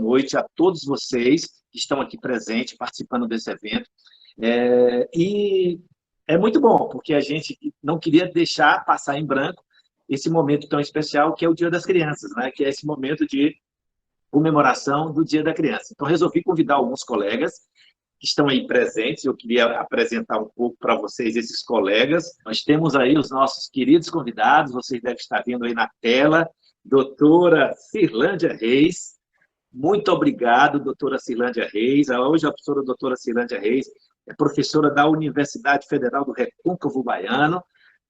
noite a todos vocês que estão aqui presentes, participando desse evento. E é muito bom, porque a gente não queria deixar passar em branco esse momento tão especial que é o Dia das Crianças, né? Que é esse momento de comemoração do Dia da Criança. Então, resolvi convidar alguns colegas que estão aí presentes. Eu queria apresentar um pouco para vocês esses colegas. Nós temos aí os nossos queridos convidados, vocês devem estar vendo aí na tela, doutora Cirlândia Reis. Muito obrigado, doutora Cirlândia Reis. Hoje a professora doutora Cirlândia Reis é professora da Universidade Federal do Recôncavo Baiano.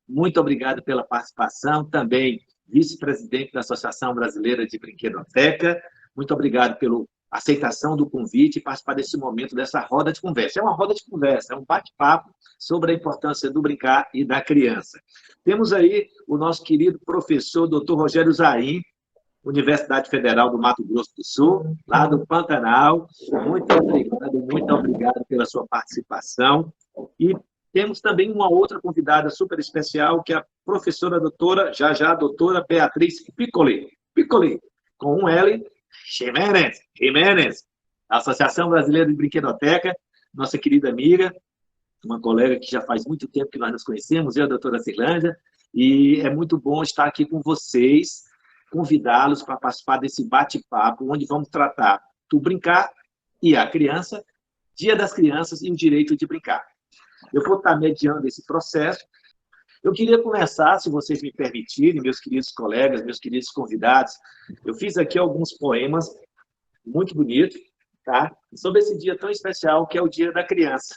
Muito obrigado pela participação. Também vice-presidente da Associação Brasileira de Brinquedoteca. Muito obrigado pela aceitação do convite e participar desse momento, dessa roda de conversa. É uma roda de conversa, é um bate-papo sobre a importância do brincar e da criança. Temos aí o nosso querido professor, doutor Rogério Zaim, Universidade Federal do Mato Grosso do Sul, lá do Pantanal. Muito obrigado pela sua participação. E temos também uma outra convidada super especial, que é a professora doutora, já doutora Beatriz Piccoli, com um L, Jiménez, Associação Brasileira de Brinquedoteca, nossa querida amiga, uma colega que já faz muito tempo que nós nos conhecemos, eu, a doutora Cirlândia, e é muito bom estar aqui com vocês, convidá-los para participar desse bate-papo, onde vamos tratar do brincar e a criança, Dia das Crianças e o direito de brincar. Eu vou estar mediando esse processo. Eu queria começar, se vocês me permitirem, meus queridos colegas, meus queridos convidados, eu fiz aqui alguns poemas muito bonitos, tá? Sobre esse dia tão especial que é o Dia da Criança.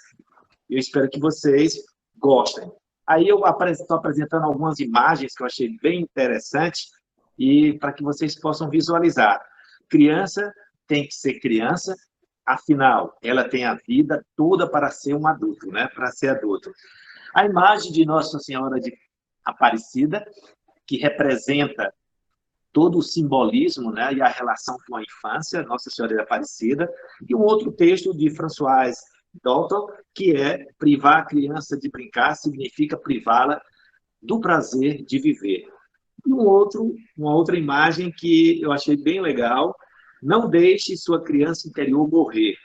Eu espero que vocês gostem. Aí eu estou apresentando algumas imagens que eu achei bem interessantes e para que vocês possam visualizar. Criança tem que ser criança, afinal, ela tem a vida toda para ser um adulto, né? Para ser adulto. A imagem de Nossa Senhora de Aparecida, que representa todo o simbolismo, né, e a relação com a infância, Nossa Senhora de Aparecida, e um outro texto de François Dalton, que é privar a criança de brincar significa privá-la do prazer de viver. E uma outra imagem que eu achei bem legal, não deixe sua criança interior morrer.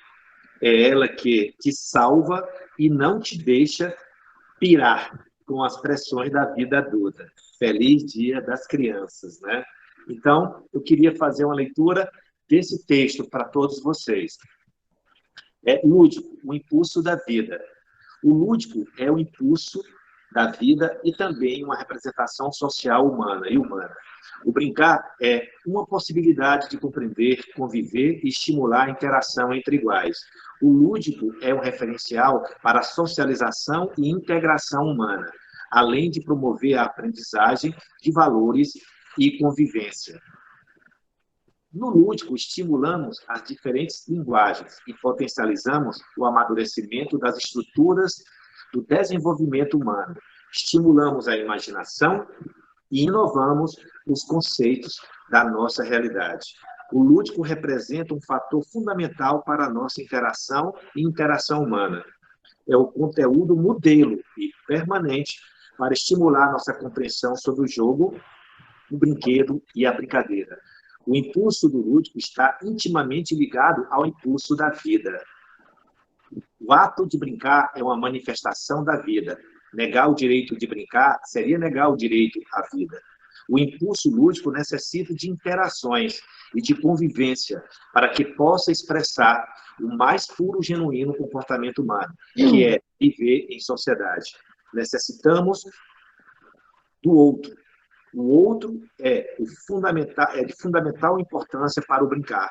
É ela que te salva e não te deixa pirar com as pressões da vida adulta. Feliz Dia das Crianças, né? Então, eu queria fazer uma leitura desse texto para todos vocês. Lúdico, o impulso da vida. O lúdico é o impulso da vida e também uma representação social humana e humana. O brincar é uma possibilidade de compreender, conviver e estimular a interação entre iguais. O lúdico é um referencial para a socialização e integração humana, além de promover a aprendizagem de valores e convivência. No lúdico, estimulamos as diferentes linguagens e potencializamos o amadurecimento das estruturas do desenvolvimento humano. Estimulamos a imaginação e inovamos os conceitos da nossa realidade. O lúdico representa um fator fundamental para a nossa interação e interação humana. É o conteúdo modelo e permanente para estimular nossa compreensão sobre o jogo, o brinquedo e a brincadeira. O impulso do lúdico está intimamente ligado ao impulso da vida. O ato de brincar é uma manifestação da vida. Negar o direito de brincar seria negar o direito à vida. O impulso lúdico necessita de interações e de convivência para que possa expressar o mais puro e genuíno comportamento humano, que é viver em sociedade. Necessitamos do outro. O outro é de fundamental importância para o brincar.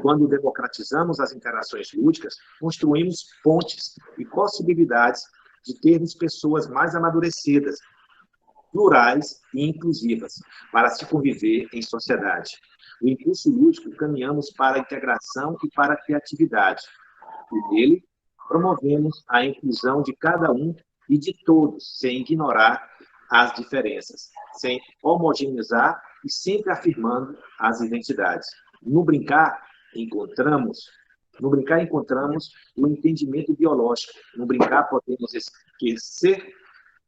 Quando democratizamos as interações lúdicas, construímos pontes e possibilidades de termos pessoas mais amadurecidas, plurais e inclusivas, para se conviver em sociedade. O impulso lúdico caminhamos para a integração e para a criatividade. E nele, promovemos a inclusão de cada um e de todos, sem ignorar as diferenças, sem homogeneizar e sempre afirmando as identidades. No brincar, encontramos o entendimento biológico. No brincar, podemos esquecer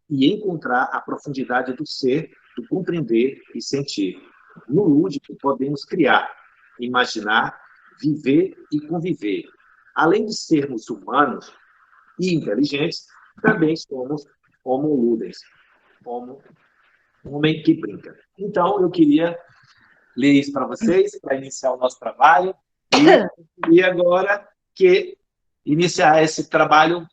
e encontrar a profundidade do ser, do compreender e sentir. No lúdico, podemos criar, imaginar viver e conviver. Além de sermos humanos e inteligentes, também somos homo ludens, homo, homem que brinca. Então, eu queria ler isso para vocês, para iniciar o nosso trabalho, e agora que iniciar esse trabalho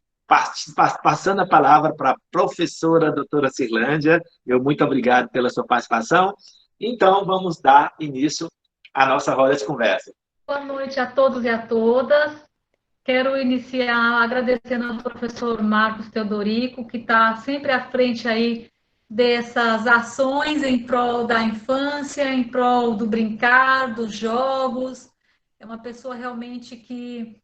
passando a palavra para a professora doutora Cirlândia. Eu muito obrigado pela sua participação. Então, vamos dar início à nossa roda de conversa. Boa noite a todos e a todas. Quero iniciar agradecendo ao professor Marcos Teodorico, que está sempre à frente aí dessas ações em prol da infância, em prol do brincar, dos jogos. É uma pessoa realmente que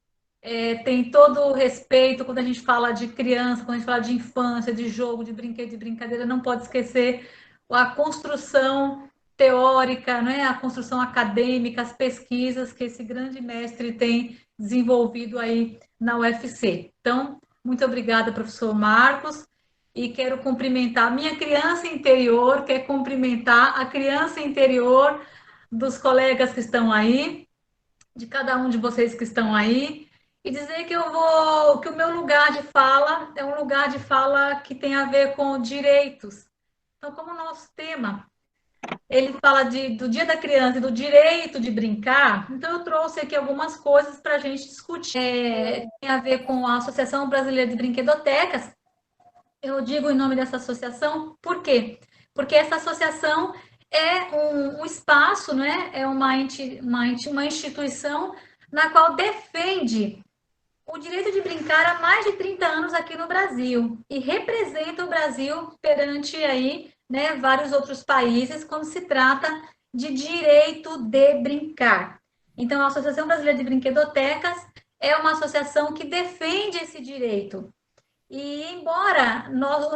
tem todo o respeito quando a gente fala de criança, quando a gente fala de infância, de jogo, de brinquedo, de brincadeira, não pode esquecer a construção teórica, né? A construção acadêmica, as pesquisas que esse grande mestre tem desenvolvido aí na UFC. Então, muito obrigada, professor Marcos, e quero cumprimentar a minha criança interior, quero cumprimentar a criança interior dos colegas que estão aí, de cada um de vocês que estão aí, e dizer que que o meu lugar de fala é um lugar de fala que tem a ver com direitos. Então, como o nosso tema, ele fala do Dia da Criança e do direito de brincar, então eu trouxe aqui algumas coisas para a gente discutir. Tem a ver com a Associação Brasileira de Brinquedotecas. Eu digo em nome dessa associação, por quê? Porque essa associação é um espaço, né? É uma instituição na qual defende o direito de brincar há mais de 30 anos aqui no Brasil e representa o Brasil perante aí, né, vários outros países quando se trata de direito de brincar. Então, a Associação Brasileira de Brinquedotecas é uma associação que defende esse direito. E embora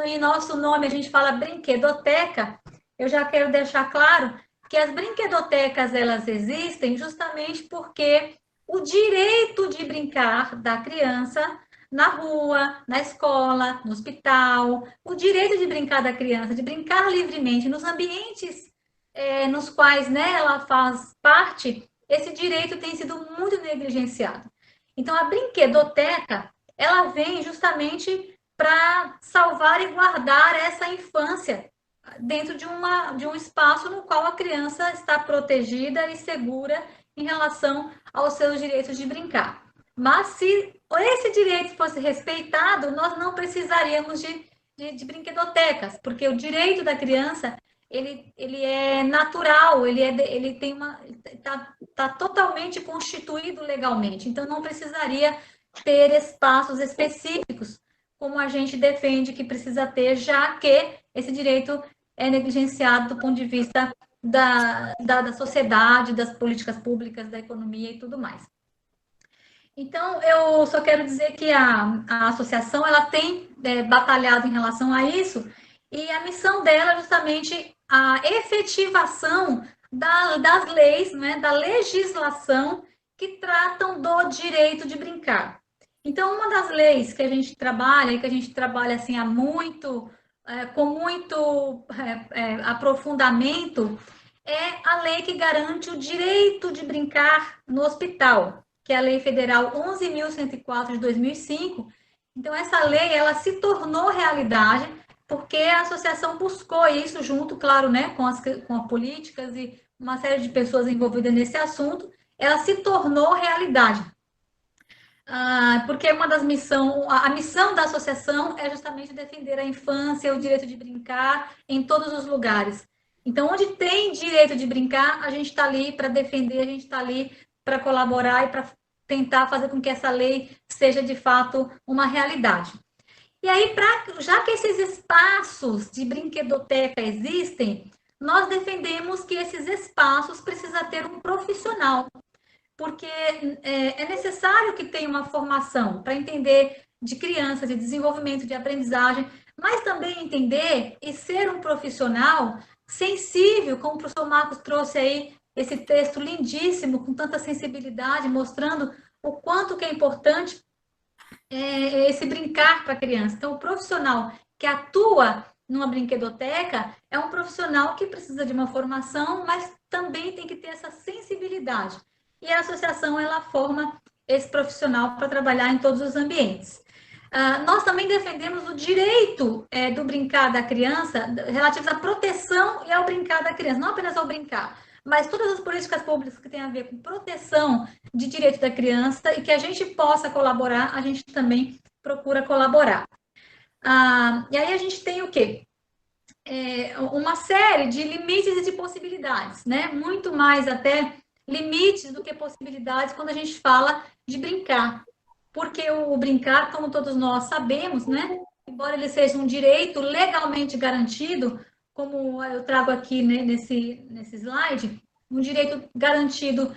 em nosso nome a gente fala brinquedoteca, eu já quero deixar claro que as brinquedotecas elas existem justamente porque o direito de brincar da criança na rua, na escola, no hospital, o direito de brincar da criança, de brincar livremente nos ambientes nos quais, né, ela faz parte, esse direito tem sido muito negligenciado. Então, a brinquedoteca, ela vem justamente para salvar e guardar essa infância dentro de um espaço no qual a criança está protegida e segura em relação aos seus direitos de brincar. Mas se esse direito fosse respeitado, nós não precisaríamos de brinquedotecas, porque o direito da criança ele é natural, ele tem tá totalmente constituído legalmente, então não precisaria ter espaços específicos, como a gente defende que precisa ter, já que esse direito é negligenciado do ponto de vista da sociedade, das políticas públicas, da economia e tudo mais. Então, eu só quero dizer que a associação ela tem batalhado em relação a isso, e a missão dela é justamente a efetivação das leis, né, da legislação que tratam do direito de brincar. Então, uma das leis que a gente trabalha, e que a gente trabalha assim, com muito aprofundamento, é a lei que garante o direito de brincar no hospital, que é a Lei Federal 11.104 de 2005. Então, essa lei ela se tornou realidade porque a associação buscou isso junto, claro, né, com as políticas e uma série de pessoas envolvidas nesse assunto, ela se tornou realidade. Porque a missão da associação é justamente defender a infância, o direito de brincar em todos os lugares. Então, onde tem direito de brincar, a gente está ali para defender, a gente está ali para colaborar e para tentar fazer com que essa lei seja de fato uma realidade. E aí, já que esses espaços de brinquedoteca existem, nós defendemos que esses espaços precisam ter um profissional, porque é necessário que tenha uma formação para entender de crianças, de desenvolvimento, de aprendizagem, mas também entender e ser um profissional sensível, como o professor Marcos trouxe aí esse texto lindíssimo, com tanta sensibilidade, mostrando o quanto que é importante esse brincar para a criança. Então, o profissional que atua numa brinquedoteca é um profissional que precisa de uma formação, mas também tem que ter essa sensibilidade. e a associação ela forma esse profissional para trabalhar em todos os ambientes. Nós também defendemos o direito do brincar da criança, relativos à proteção e ao brincar da criança, não apenas ao brincar, mas todas as políticas públicas que têm a ver com proteção de direito da criança e que a gente possa colaborar, a gente também procura colaborar. E aí a gente tem o quê? Uma série de limites e de possibilidades, né? Muito mais até limites do que possibilidades quando a gente fala de brincar. Porque o brincar, como todos nós sabemos, né? Embora ele seja um direito legalmente garantido, como eu trago aqui, né, nesse slide, um direito garantido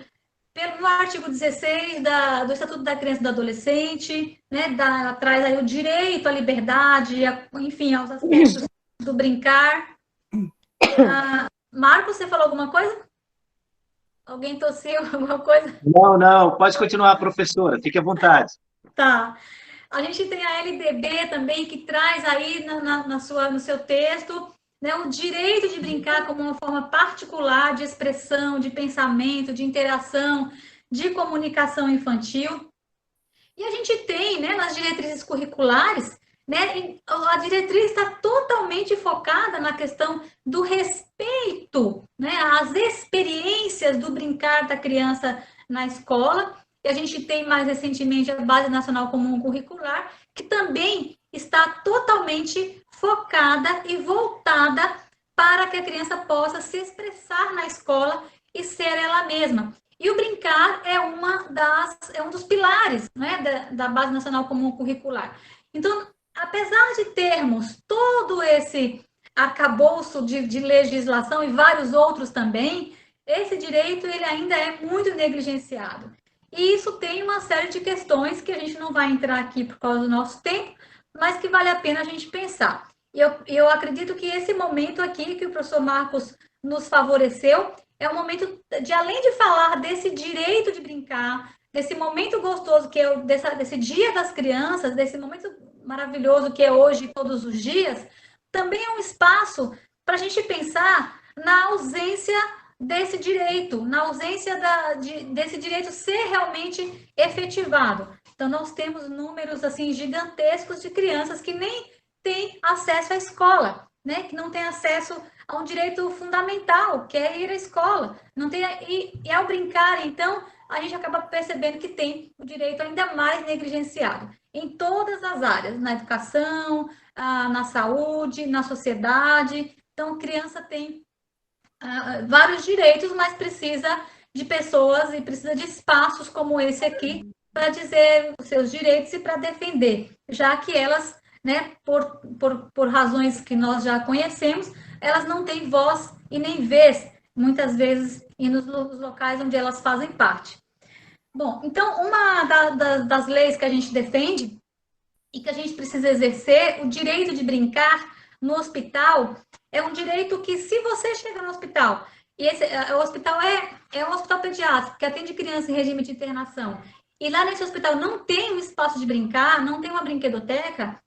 no artigo 16 do Estatuto da Criança e do Adolescente, né, traz aí o direito à liberdade, enfim, aos aspectos do brincar. Marcos, você falou alguma coisa? Alguém tossiu alguma coisa? Não, pode continuar, professora, fique à vontade. Tá. A gente tem a LDB também, que traz aí no seu texto, né, o direito de brincar como uma forma particular de expressão, de pensamento, de interação, de comunicação infantil. E a gente tem, né, nas diretrizes curriculares, né, a diretriz está totalmente focada na questão do respeito, né, às experiências do brincar da criança na escola. E a gente tem mais recentemente a Base Nacional Comum Curricular, que também está totalmente focada e voltada para que a criança possa se expressar na escola e ser ela mesma. E o brincar é um dos pilares, né, da Base Nacional Comum Curricular. Então, apesar de termos todo esse arcabouço de legislação e vários outros também, esse direito ele ainda é muito negligenciado. E isso tem uma série de questões que a gente não vai entrar aqui por causa do nosso tempo, mas que vale a pena a gente pensar. E eu acredito que esse momento aqui que o professor Marcos nos favoreceu é um momento de, além de falar desse direito de brincar, desse momento gostoso que é desse Dia das Crianças, desse momento maravilhoso que é hoje, todos os dias, também é um espaço para a gente pensar na ausência desse direito, na ausência desse direito ser realmente efetivado. Então, nós temos números assim gigantescos de crianças que nem têm acesso à escola, né? Que não têm acesso a um direito fundamental, que é ir à escola. Não tem, e ao brincar, então, a gente acaba percebendo que tem o direito ainda mais negligenciado em todas as áreas, na educação, na saúde, na sociedade. Então, a criança tem vários direitos, mas precisa de pessoas e precisa de espaços como esse aqui para dizer os seus direitos e para defender, já que elas, né, por razões que nós já conhecemos, elas não têm voz e nem vez, muitas vezes, e nos locais onde elas fazem parte. Bom, então, uma das leis que a gente defende e que a gente precisa exercer, o direito de brincar no hospital, é um direito que, se você chega no hospital, e o hospital é um hospital pediátrico, que atende criança em regime de internação, e lá nesse hospital não tem um espaço de brincar, não tem uma brinquedoteca,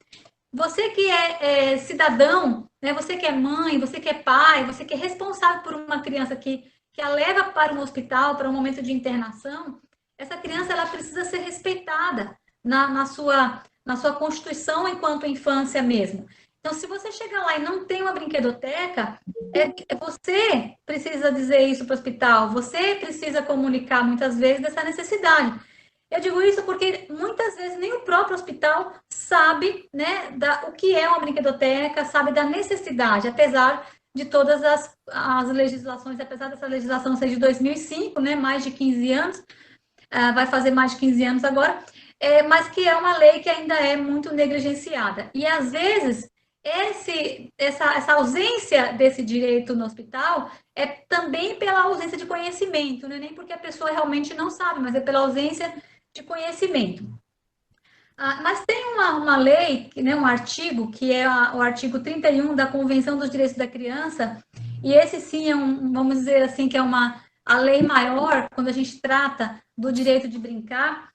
você que é cidadão, né, você que é mãe, você que é pai, você que é responsável por uma criança que a leva para um hospital, para um momento de internação, essa criança ela precisa ser respeitada na sua constituição enquanto infância mesmo. Então, se você chegar lá e não tem uma brinquedoteca, você precisa dizer isso para o hospital, você precisa comunicar muitas vezes dessa necessidade. Eu digo isso porque muitas vezes nem o próprio hospital sabe, né, o que é uma brinquedoteca, sabe da necessidade, apesar de todas as legislações, apesar dessa legislação ser de 2005, né, mais de 15 anos, vai fazer mais de 15 anos agora, mas que é uma lei que ainda é muito negligenciada. E, às vezes, essa ausência desse direito no hospital é também pela ausência de conhecimento, não é nem porque a pessoa realmente não sabe, mas é pela ausência de conhecimento. Mas tem uma lei, né, um artigo, que é o artigo 31 da Convenção dos Direitos da Criança, e esse sim é vamos dizer assim, que é a lei maior, quando a gente trata do direito de brincar,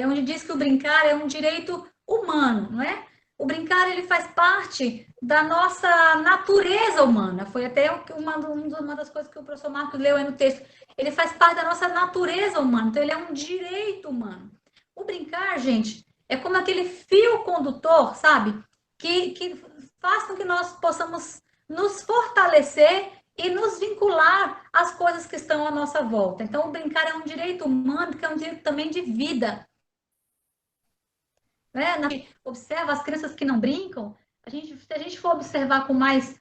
onde diz que o brincar é um direito humano, não é? O brincar, ele faz parte da nossa natureza humana. Foi até uma das coisas que o professor Marcos leu aí no texto. ele faz parte da nossa natureza humana, então ele é um direito humano. O brincar, gente, é como aquele fio condutor, sabe? Que faz com que nós possamos nos fortalecer e nos vincular às coisas que estão à nossa volta. Então, o brincar é um direito humano, que é um direito também de vida. Né? Observa as crianças que não brincam, se a gente for observar com mais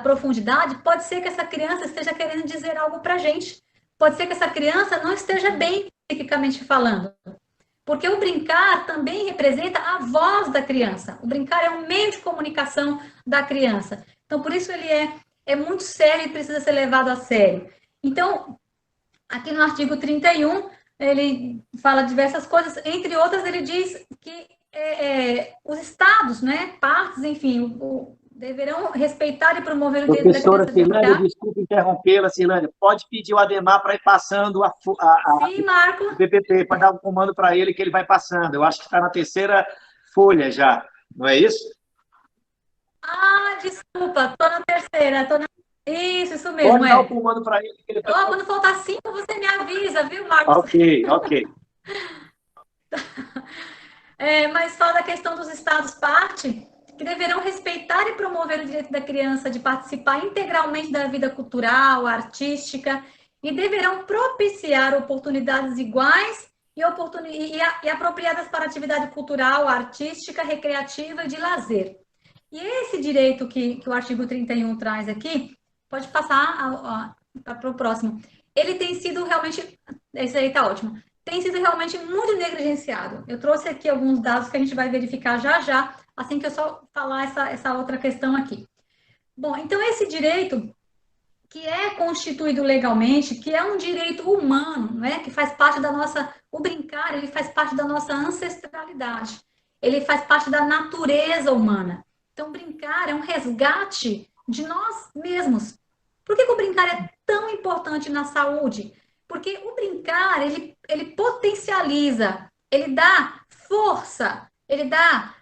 profundidade, pode ser que essa criança esteja querendo dizer algo para a gente. Pode ser que essa criança não esteja bem, psiquicamente falando. Porque o brincar também representa a voz da criança. O brincar é um meio de comunicação da criança. Então, por isso ele é muito sério e precisa ser levado a sério. Então, aqui no artigo 31, ele fala diversas coisas, entre outras, ele diz que os estados, né, partes, enfim, deverão respeitar e promover o direito da Professora criança de Cirlânia, brincar. desculpe interrompê-la, Cirlânia. Pode pedir o Ademar para ir passando Sim, Marco. o PPT, para dar um comando para ele que ele vai passando. Eu acho que está na terceira folha já, não é isso? Ah, desculpa, estou na terceira. Isso mesmo, Pode dar o comando para ele. Que ele vai... Quando faltar 5, você me avisa, viu, Marcos? Ok. Mas fala da questão dos estados-parte, que deverão respeitar e promover o direito da criança de participar integralmente da vida cultural, artística, e deverão propiciar oportunidades iguais e apropriadas para atividade cultural, artística, recreativa e de lazer. E esse direito que o artigo 31 traz aqui, pode passar para o próximo, ele tem sido realmente, esse aí está ótimo, tem sido realmente muito negligenciado. Eu trouxe aqui alguns dados que a gente vai verificar já, assim que eu só falar essa outra questão aqui. Bom, então esse direito que é constituído legalmente, que é um direito humano, né, que faz parte da nossa, o brincar, ele faz parte da nossa ancestralidade, ele faz parte da natureza humana. Então, brincar é um resgate de nós mesmos. Por que o brincar é tão importante na saúde? Porque o brincar, ele potencializa, ele dá força, ele dá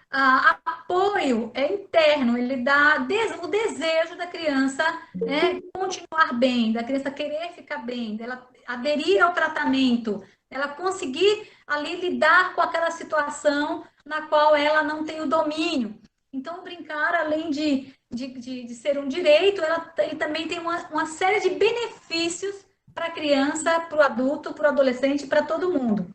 apoio interno, ele dá o desejo da criança, né, continuar bem, da criança querer ficar bem, dela aderir ao tratamento, ela conseguir ali lidar com aquela situação na qual ela não tem o domínio. Então, o brincar, além de ser um direito, ele também tem uma série de benefícios para a criança, para o adulto, para o adolescente, para todo mundo.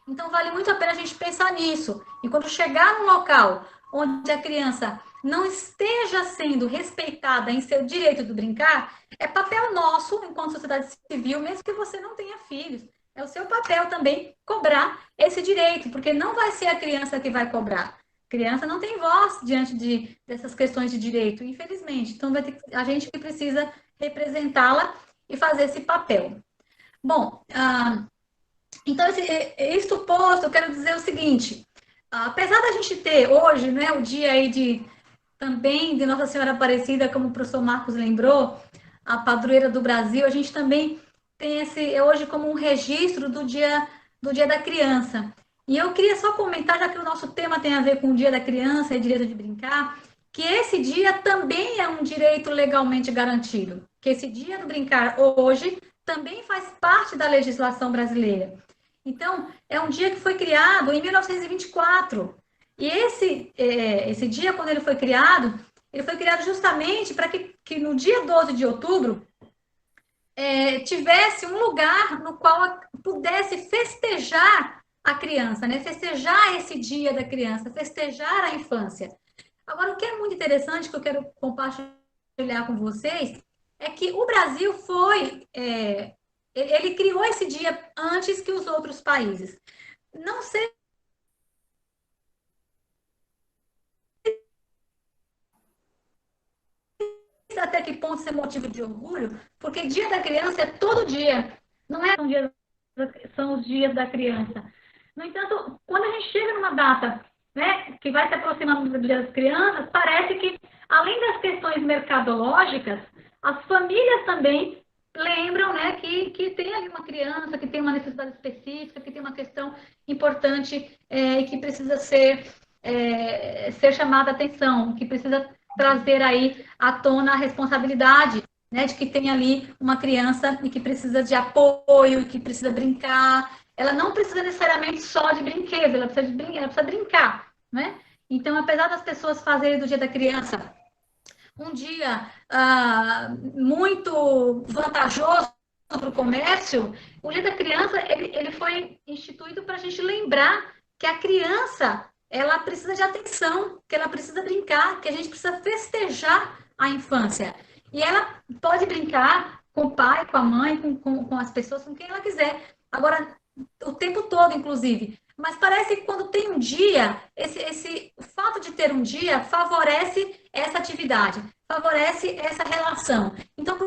Então, vale muito a pena a gente pensar nisso. E quando chegar num local onde a criança não esteja sendo respeitada em seu direito de brincar, é papel nosso, enquanto sociedade civil, mesmo que você não tenha filhos, é o seu papel também cobrar esse direito, porque não vai ser a criança que vai cobrar. A criança não tem voz diante dessas questões de direito, infelizmente. Então, vai ter a gente que precisa representá-la e fazer esse papel. Bom, então, isto posto, eu quero dizer o seguinte, apesar da gente ter hoje, né, o dia aí também de Nossa Senhora Aparecida, como o professor Marcos lembrou, a padroeira do Brasil, a gente também tem hoje como um registro do dia da criança. E eu queria só comentar, já que o nosso tema tem a ver com o dia da criança e direito de brincar, que esse dia também é um direito legalmente garantido, que esse dia do brincar hoje também faz parte da legislação brasileira. Então, é um dia que foi criado em 1924. E esse dia, quando ele foi criado justamente para que no dia 12 de outubro tivesse um lugar no qual pudesse festejar a criança, né? Festejar esse dia da criança, festejar a infância. Agora, o que é muito interessante, que eu quero compartilhar com vocês, é que o Brasil ele criou esse dia antes que os outros países. Não sei até que ponto isso é motivo de orgulho, porque Dia da Criança é todo dia, não é são os dias da criança. No entanto, quando a gente chega numa data, né, que vai se aproximando do Dia das Crianças, parece que, além das questões mercadológicas, as famílias também lembram, né, que tem ali uma criança, que tem uma necessidade específica, que tem uma questão importante e que precisa ser chamada a atenção, que precisa trazer aí à tona a responsabilidade né, de que tem ali uma criança e que precisa de apoio, que precisa brincar. Ela não precisa necessariamente só de brinquedos, ela precisa brincar, né? Então, apesar das pessoas fazerem do Dia da Criança um dia muito vantajoso para o comércio, o Dia da Criança ele foi instituído para a gente lembrar que a criança ela precisa de atenção, que ela precisa brincar, que a gente precisa festejar a infância. E ela pode brincar com o pai, com a mãe, com as pessoas, com quem ela quiser. Agora, o tempo todo, inclusive. Mas parece que quando tem um dia, o fato de ter um dia favorece essa atividade, favorece essa relação. Então,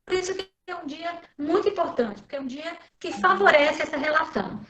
por isso que é um dia muito importante, porque é um dia que favorece essa relação.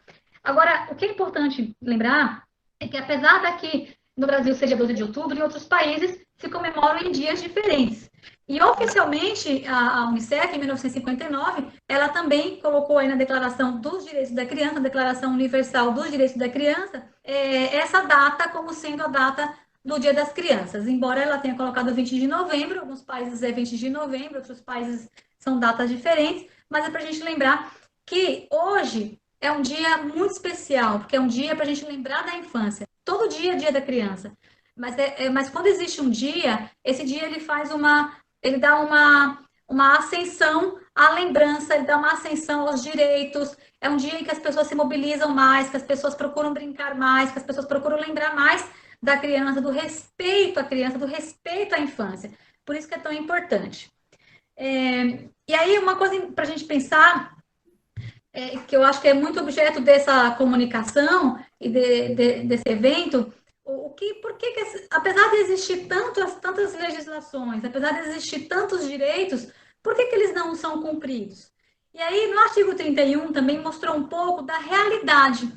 Agora, o que é importante lembrar é que, apesar daqui no Brasil seja 12 de outubro, em outros países se comemoram em dias diferentes. E, oficialmente, a Unicef, em 1959, ela também colocou aí na Declaração dos Direitos da Criança, a Declaração Universal dos Direitos da Criança, essa data como sendo a data do Dia das Crianças. Embora ela tenha colocado 20 de novembro, alguns países é 20 de novembro, outros países são datas diferentes, mas é para a gente lembrar que hoje é um dia muito especial, porque é um dia para a gente lembrar da infância. Todo dia é dia da criança. Mas quando existe um dia, esse dia ele dá uma ascensão à lembrança, ele dá uma ascensão aos direitos. É um dia em que as pessoas se mobilizam mais, que as pessoas procuram brincar mais, que as pessoas procuram lembrar mais da criança, do respeito à criança, do respeito à infância. Por isso que é tão importante. E aí, uma coisa para a gente pensar, que eu acho que é muito objeto dessa comunicação e desse evento, apesar de existir tantas legislações, apesar de existir tantos direitos, por que eles não são cumpridos? E aí, no artigo 31, também mostrou um pouco da realidade.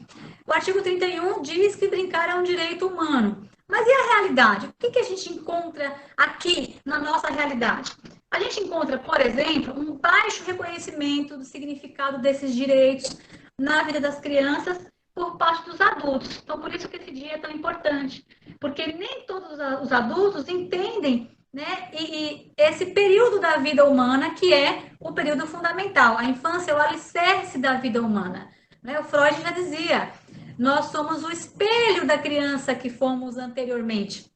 O artigo 31 diz que brincar é um direito humano. Mas e a realidade? O que a gente encontra aqui na nossa realidade? A gente encontra, por exemplo, um baixo reconhecimento do significado desses direitos na vida das crianças por parte dos adultos. Então, por isso que esse dia é tão importante, porque nem todos os adultos entendem, né, e esse período da vida humana que é o período fundamental. A infância é o alicerce da vida humana. Né? O Freud já dizia, nós somos o espelho da criança que fomos anteriormente.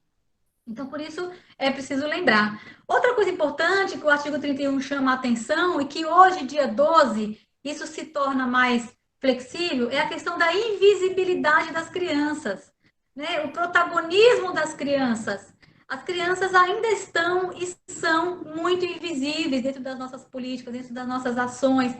Então, por isso, é preciso lembrar. Outra coisa importante que o artigo 31 chama a atenção e que hoje, dia 12, isso se torna mais flexível, é a questão da invisibilidade das crianças, né? O protagonismo das crianças. As crianças ainda estão e são muito invisíveis dentro das nossas políticas, dentro das nossas ações.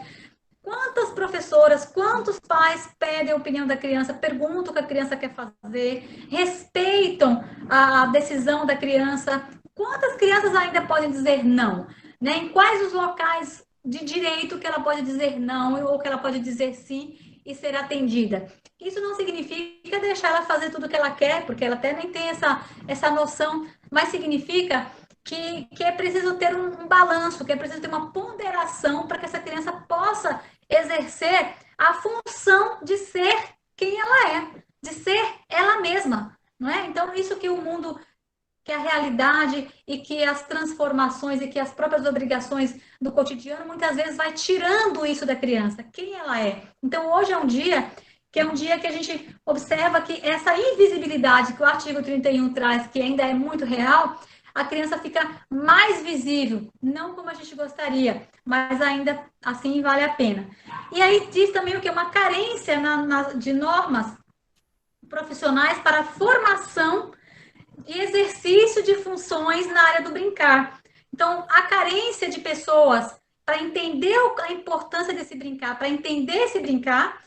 Quantas professoras, quantos pais pedem a opinião da criança, perguntam o que a criança quer fazer, respeitam a decisão da criança? Quantas crianças ainda podem dizer não? Né? Em quais os locais de direito que ela pode dizer não ou que ela pode dizer sim e ser atendida? Isso não significa deixar ela fazer tudo o que ela quer, porque ela até nem tem essa noção, mas significa que é preciso ter um balanço, que é preciso ter uma ponderação para que essa criança possa exercer a função de ser quem ela é, de ser ela mesma, não é? Então, isso que o mundo, que a realidade e que as transformações e que as próprias obrigações do cotidiano, muitas vezes vai tirando isso da criança, quem ela é. Então, hoje é um dia que a gente observa que essa invisibilidade que o artigo 31 traz, que ainda é muito real, a criança fica mais visível, não como a gente gostaria, mas ainda assim vale a pena. E aí diz também o que é uma carência de normas profissionais para a formação e exercício de funções na área do brincar. Então, a carência de pessoas para entender a importância desse brincar, para entender esse brincar,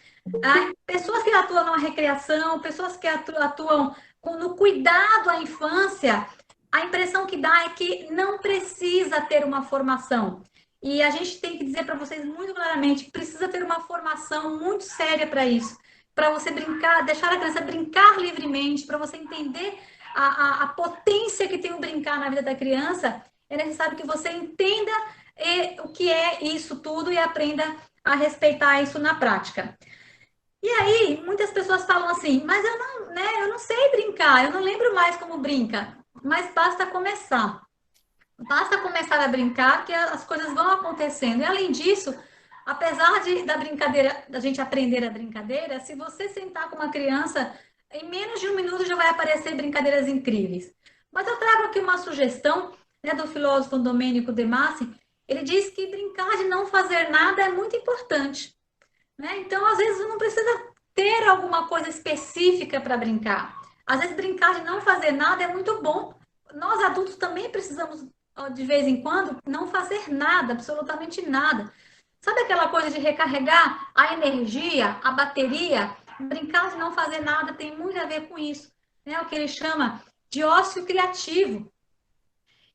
pessoas que atuam na recreação, pessoas que atuam no cuidado à infância, a impressão que dá é que não precisa ter uma formação. E a gente tem que dizer para vocês muito claramente, precisa ter uma formação muito séria para isso. Para você brincar, deixar a criança brincar livremente, para você entender a potência que tem o brincar na vida da criança, é necessário que você entenda o que é isso tudo e aprenda a respeitar isso na prática. E aí, muitas pessoas falam assim, mas eu não sei brincar, eu não lembro mais como brinca. Mas basta começar. Basta começar a brincar que as coisas vão acontecendo. E além disso, apesar da brincadeira, da gente aprender a brincadeira, se você sentar com uma criança, em menos de um minuto já vai aparecer brincadeiras incríveis. Mas eu trago aqui uma sugestão, né, do filósofo Domênico De Masi. Ele diz que brincar de não fazer nada é muito importante, né? Então, às vezes, não precisa ter alguma coisa específica para brincar. Às vezes, brincar de não fazer nada é muito bom. Nós, adultos, também precisamos, de vez em quando, não fazer nada, absolutamente nada. Sabe aquela coisa de recarregar a energia, a bateria? Brincar de não fazer nada tem muito a ver com isso, né? O que ele chama de ócio criativo.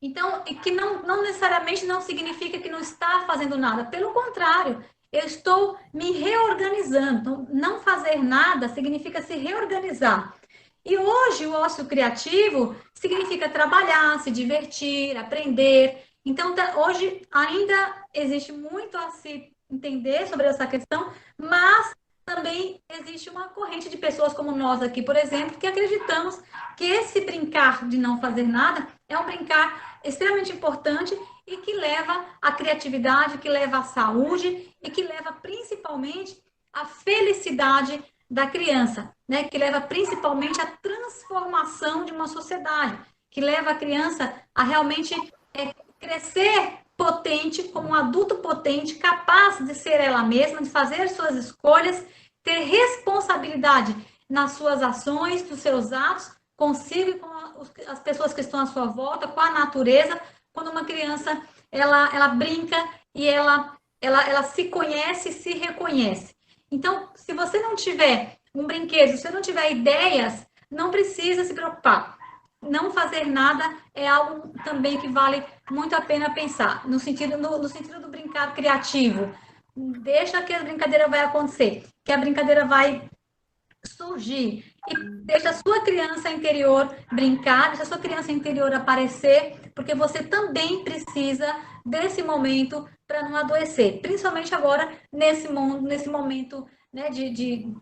Então, que não necessariamente não significa que não está fazendo nada. Pelo contrário, eu estou me reorganizando. Então, não fazer nada significa se reorganizar. E hoje o ócio criativo significa trabalhar, se divertir, aprender. Então, hoje ainda existe muito a se entender sobre essa questão, mas também existe uma corrente de pessoas como nós aqui, por exemplo, que acreditamos que esse brincar de não fazer nada é um brincar extremamente importante e que leva à criatividade, que leva à saúde e que leva principalmente à felicidade da criança, né? Que leva principalmente à transformação de uma sociedade, que leva a criança a realmente crescer potente, como um adulto potente, capaz de ser ela mesma, de fazer suas escolhas, ter responsabilidade nas suas ações, nos seus atos, consigo e com as pessoas que estão à sua volta, com a natureza. Quando uma criança ela brinca e ela se conhece, se reconhece. Então, se você não tiver um brinquedo, se você não tiver ideias, não precisa se preocupar. Não fazer nada é algo também que vale muito a pena pensar, no sentido do brincar criativo. Deixa que a brincadeira vai acontecer, que a brincadeira vai surgir. E deixa a sua criança interior brincar, deixa a sua criança interior aparecer, porque você também precisa desse momento para não adoecer. Principalmente agora, nesse momento, né, de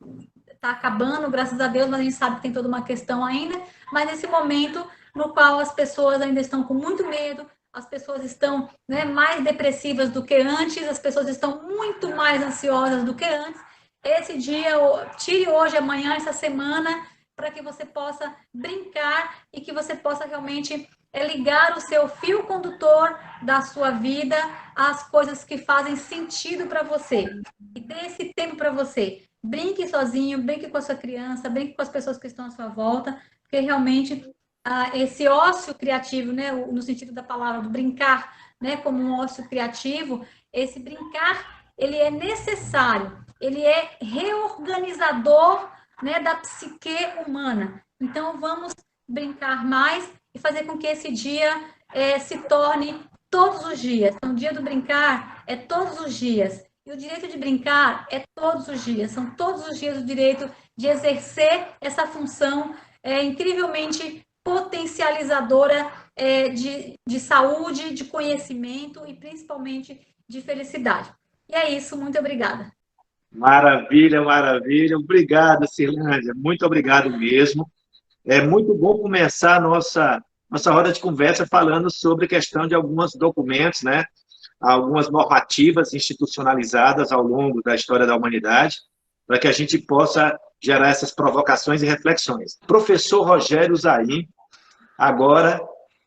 tá acabando, graças a Deus, mas a gente sabe que tem toda uma questão ainda, mas nesse momento no qual as pessoas ainda estão com muito medo, as pessoas estão, né, mais depressivas do que antes, as pessoas estão muito mais ansiosas do que antes. Esse dia, tire hoje, amanhã, essa semana, para que você possa brincar e que você possa realmente ligar o seu fio condutor da sua vida às coisas que fazem sentido para você. E dê esse tempo para você. Brinque sozinho, brinque com a sua criança, brinque com as pessoas que estão à sua volta, porque realmente esse ócio criativo, né, no sentido da palavra, do brincar, né, como um ócio criativo, esse brincar, ele é necessário, ele é reorganizador, né, da psique humana. Então, vamos brincar mais e fazer com que esse dia se torne todos os dias. Então, o dia do brincar é todos os dias. E o direito de brincar é todos os dias. São todos os dias o direito de exercer essa função incrivelmente potencializadora de saúde, de conhecimento e principalmente de felicidade. E é isso, muito obrigada. Maravilha, maravilha. Obrigado, Cirlândia. Muito obrigado mesmo. É muito bom começar a nossa roda de conversa falando sobre a questão de alguns documentos, né? Algumas normativas institucionalizadas ao longo da história da humanidade, para que a gente possa gerar essas provocações e reflexões. Professor Rogério Zaim, agora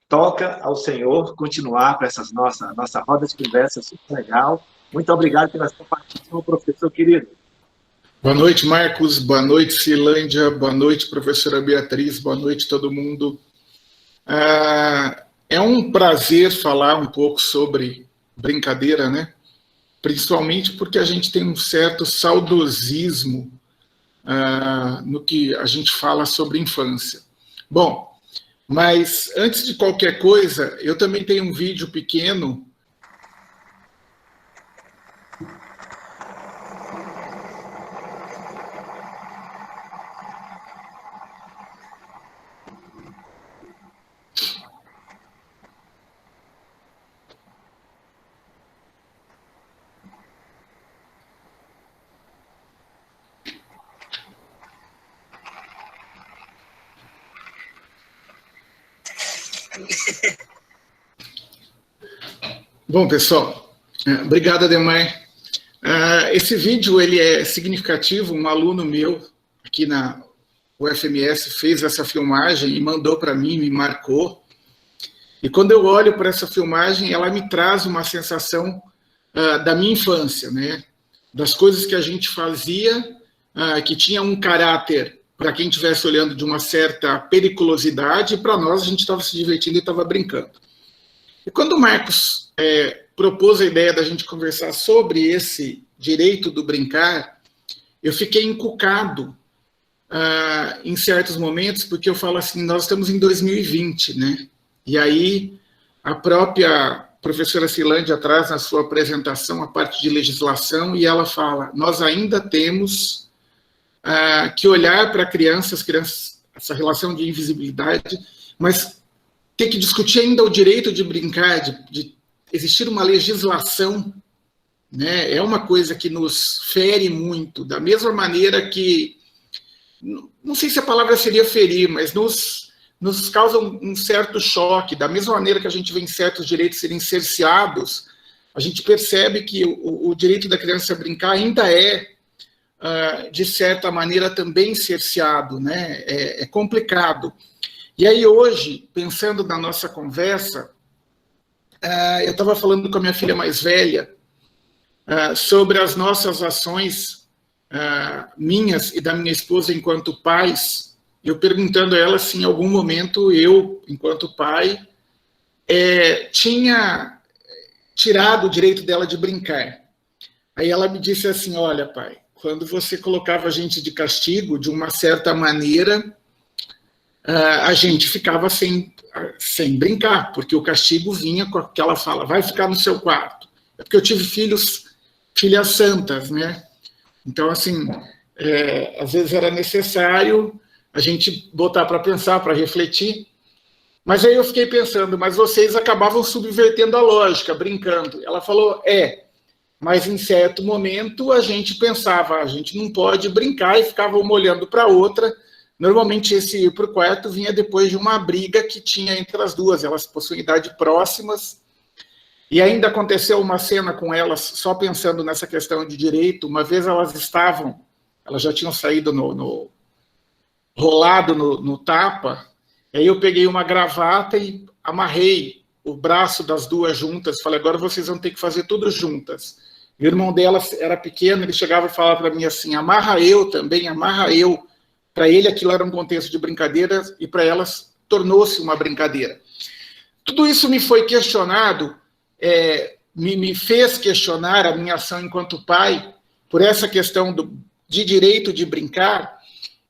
toca ao senhor continuar com essa nossa roda de conversa super legal. Muito obrigado pela sua participação, professor querido. Boa noite, Marcos. Boa noite, Cilândia. Boa noite, professora Beatriz. Boa noite, todo mundo. É um prazer falar um pouco sobre brincadeira, né? Principalmente porque a gente tem um certo saudosismo no que a gente fala sobre infância. Bom, mas antes de qualquer coisa, eu também tenho um vídeo pequeno. Bom, pessoal, obrigado, Ademar. Esse vídeo ele é significativo. Um aluno meu aqui na UFMS fez essa filmagem e mandou para mim, me marcou. E quando eu olho para essa filmagem, ela me traz uma sensação da minha infância, né? Das coisas que a gente fazia, que tinha um caráter, para quem estivesse olhando, de uma certa periculosidade, e para nós a gente estava se divertindo e estava brincando. E quando o Marcos propôs a ideia da gente conversar sobre esse direito do brincar, eu fiquei encucado em certos momentos, porque eu falo assim, nós estamos em 2020, né? E aí a própria professora Silândia traz na sua apresentação a parte de legislação e ela fala, nós ainda temos que olhar para crianças, essa relação de invisibilidade, mas tem que discutir ainda o direito de brincar, de existir uma legislação, né? É uma coisa que nos fere muito, da mesma maneira que, não sei se a palavra seria ferir, mas nos causa um certo choque, da mesma maneira que a gente vê certos direitos serem cerceados, a gente percebe que o direito da criança a brincar ainda é, de certa maneira, também cerceado, né? É complicado. E aí hoje, pensando na nossa conversa, eu estava falando com a minha filha mais velha sobre as nossas ações, minhas e da minha esposa enquanto pais, eu perguntando a ela se em algum momento eu, enquanto pai, tinha tirado o direito dela de brincar. Aí ela me disse assim, olha, pai, quando você colocava a gente de castigo, de uma certa maneira, a gente ficava sem brincar, porque o castigo vinha com aquela fala, vai ficar no seu quarto. É porque eu tive filhas santas, né? Então, assim, às vezes era necessário a gente botar para pensar, para refletir. Mas aí eu fiquei pensando, mas vocês acabavam subvertendo a lógica, brincando. Ela falou, mas em certo momento a gente pensava, a gente não pode brincar, e ficava uma olhando para a outra. Normalmente esse ir para o quarto vinha depois de uma briga que tinha entre as duas, elas possuem idade próximas. E ainda aconteceu uma cena com elas, só pensando nessa questão de direito, uma vez elas já tinham saído rolado no tapa, aí eu peguei uma gravata e amarrei o braço das duas juntas, falei, agora vocês vão ter que fazer tudo juntas. O irmão delas era pequeno, ele chegava e falava para mim assim, amarra eu também, amarra eu. Para ele aquilo era um contexto de brincadeira e para elas tornou-se uma brincadeira. Tudo isso me foi questionado, me fez questionar a minha ação enquanto pai, por essa questão de direito de brincar,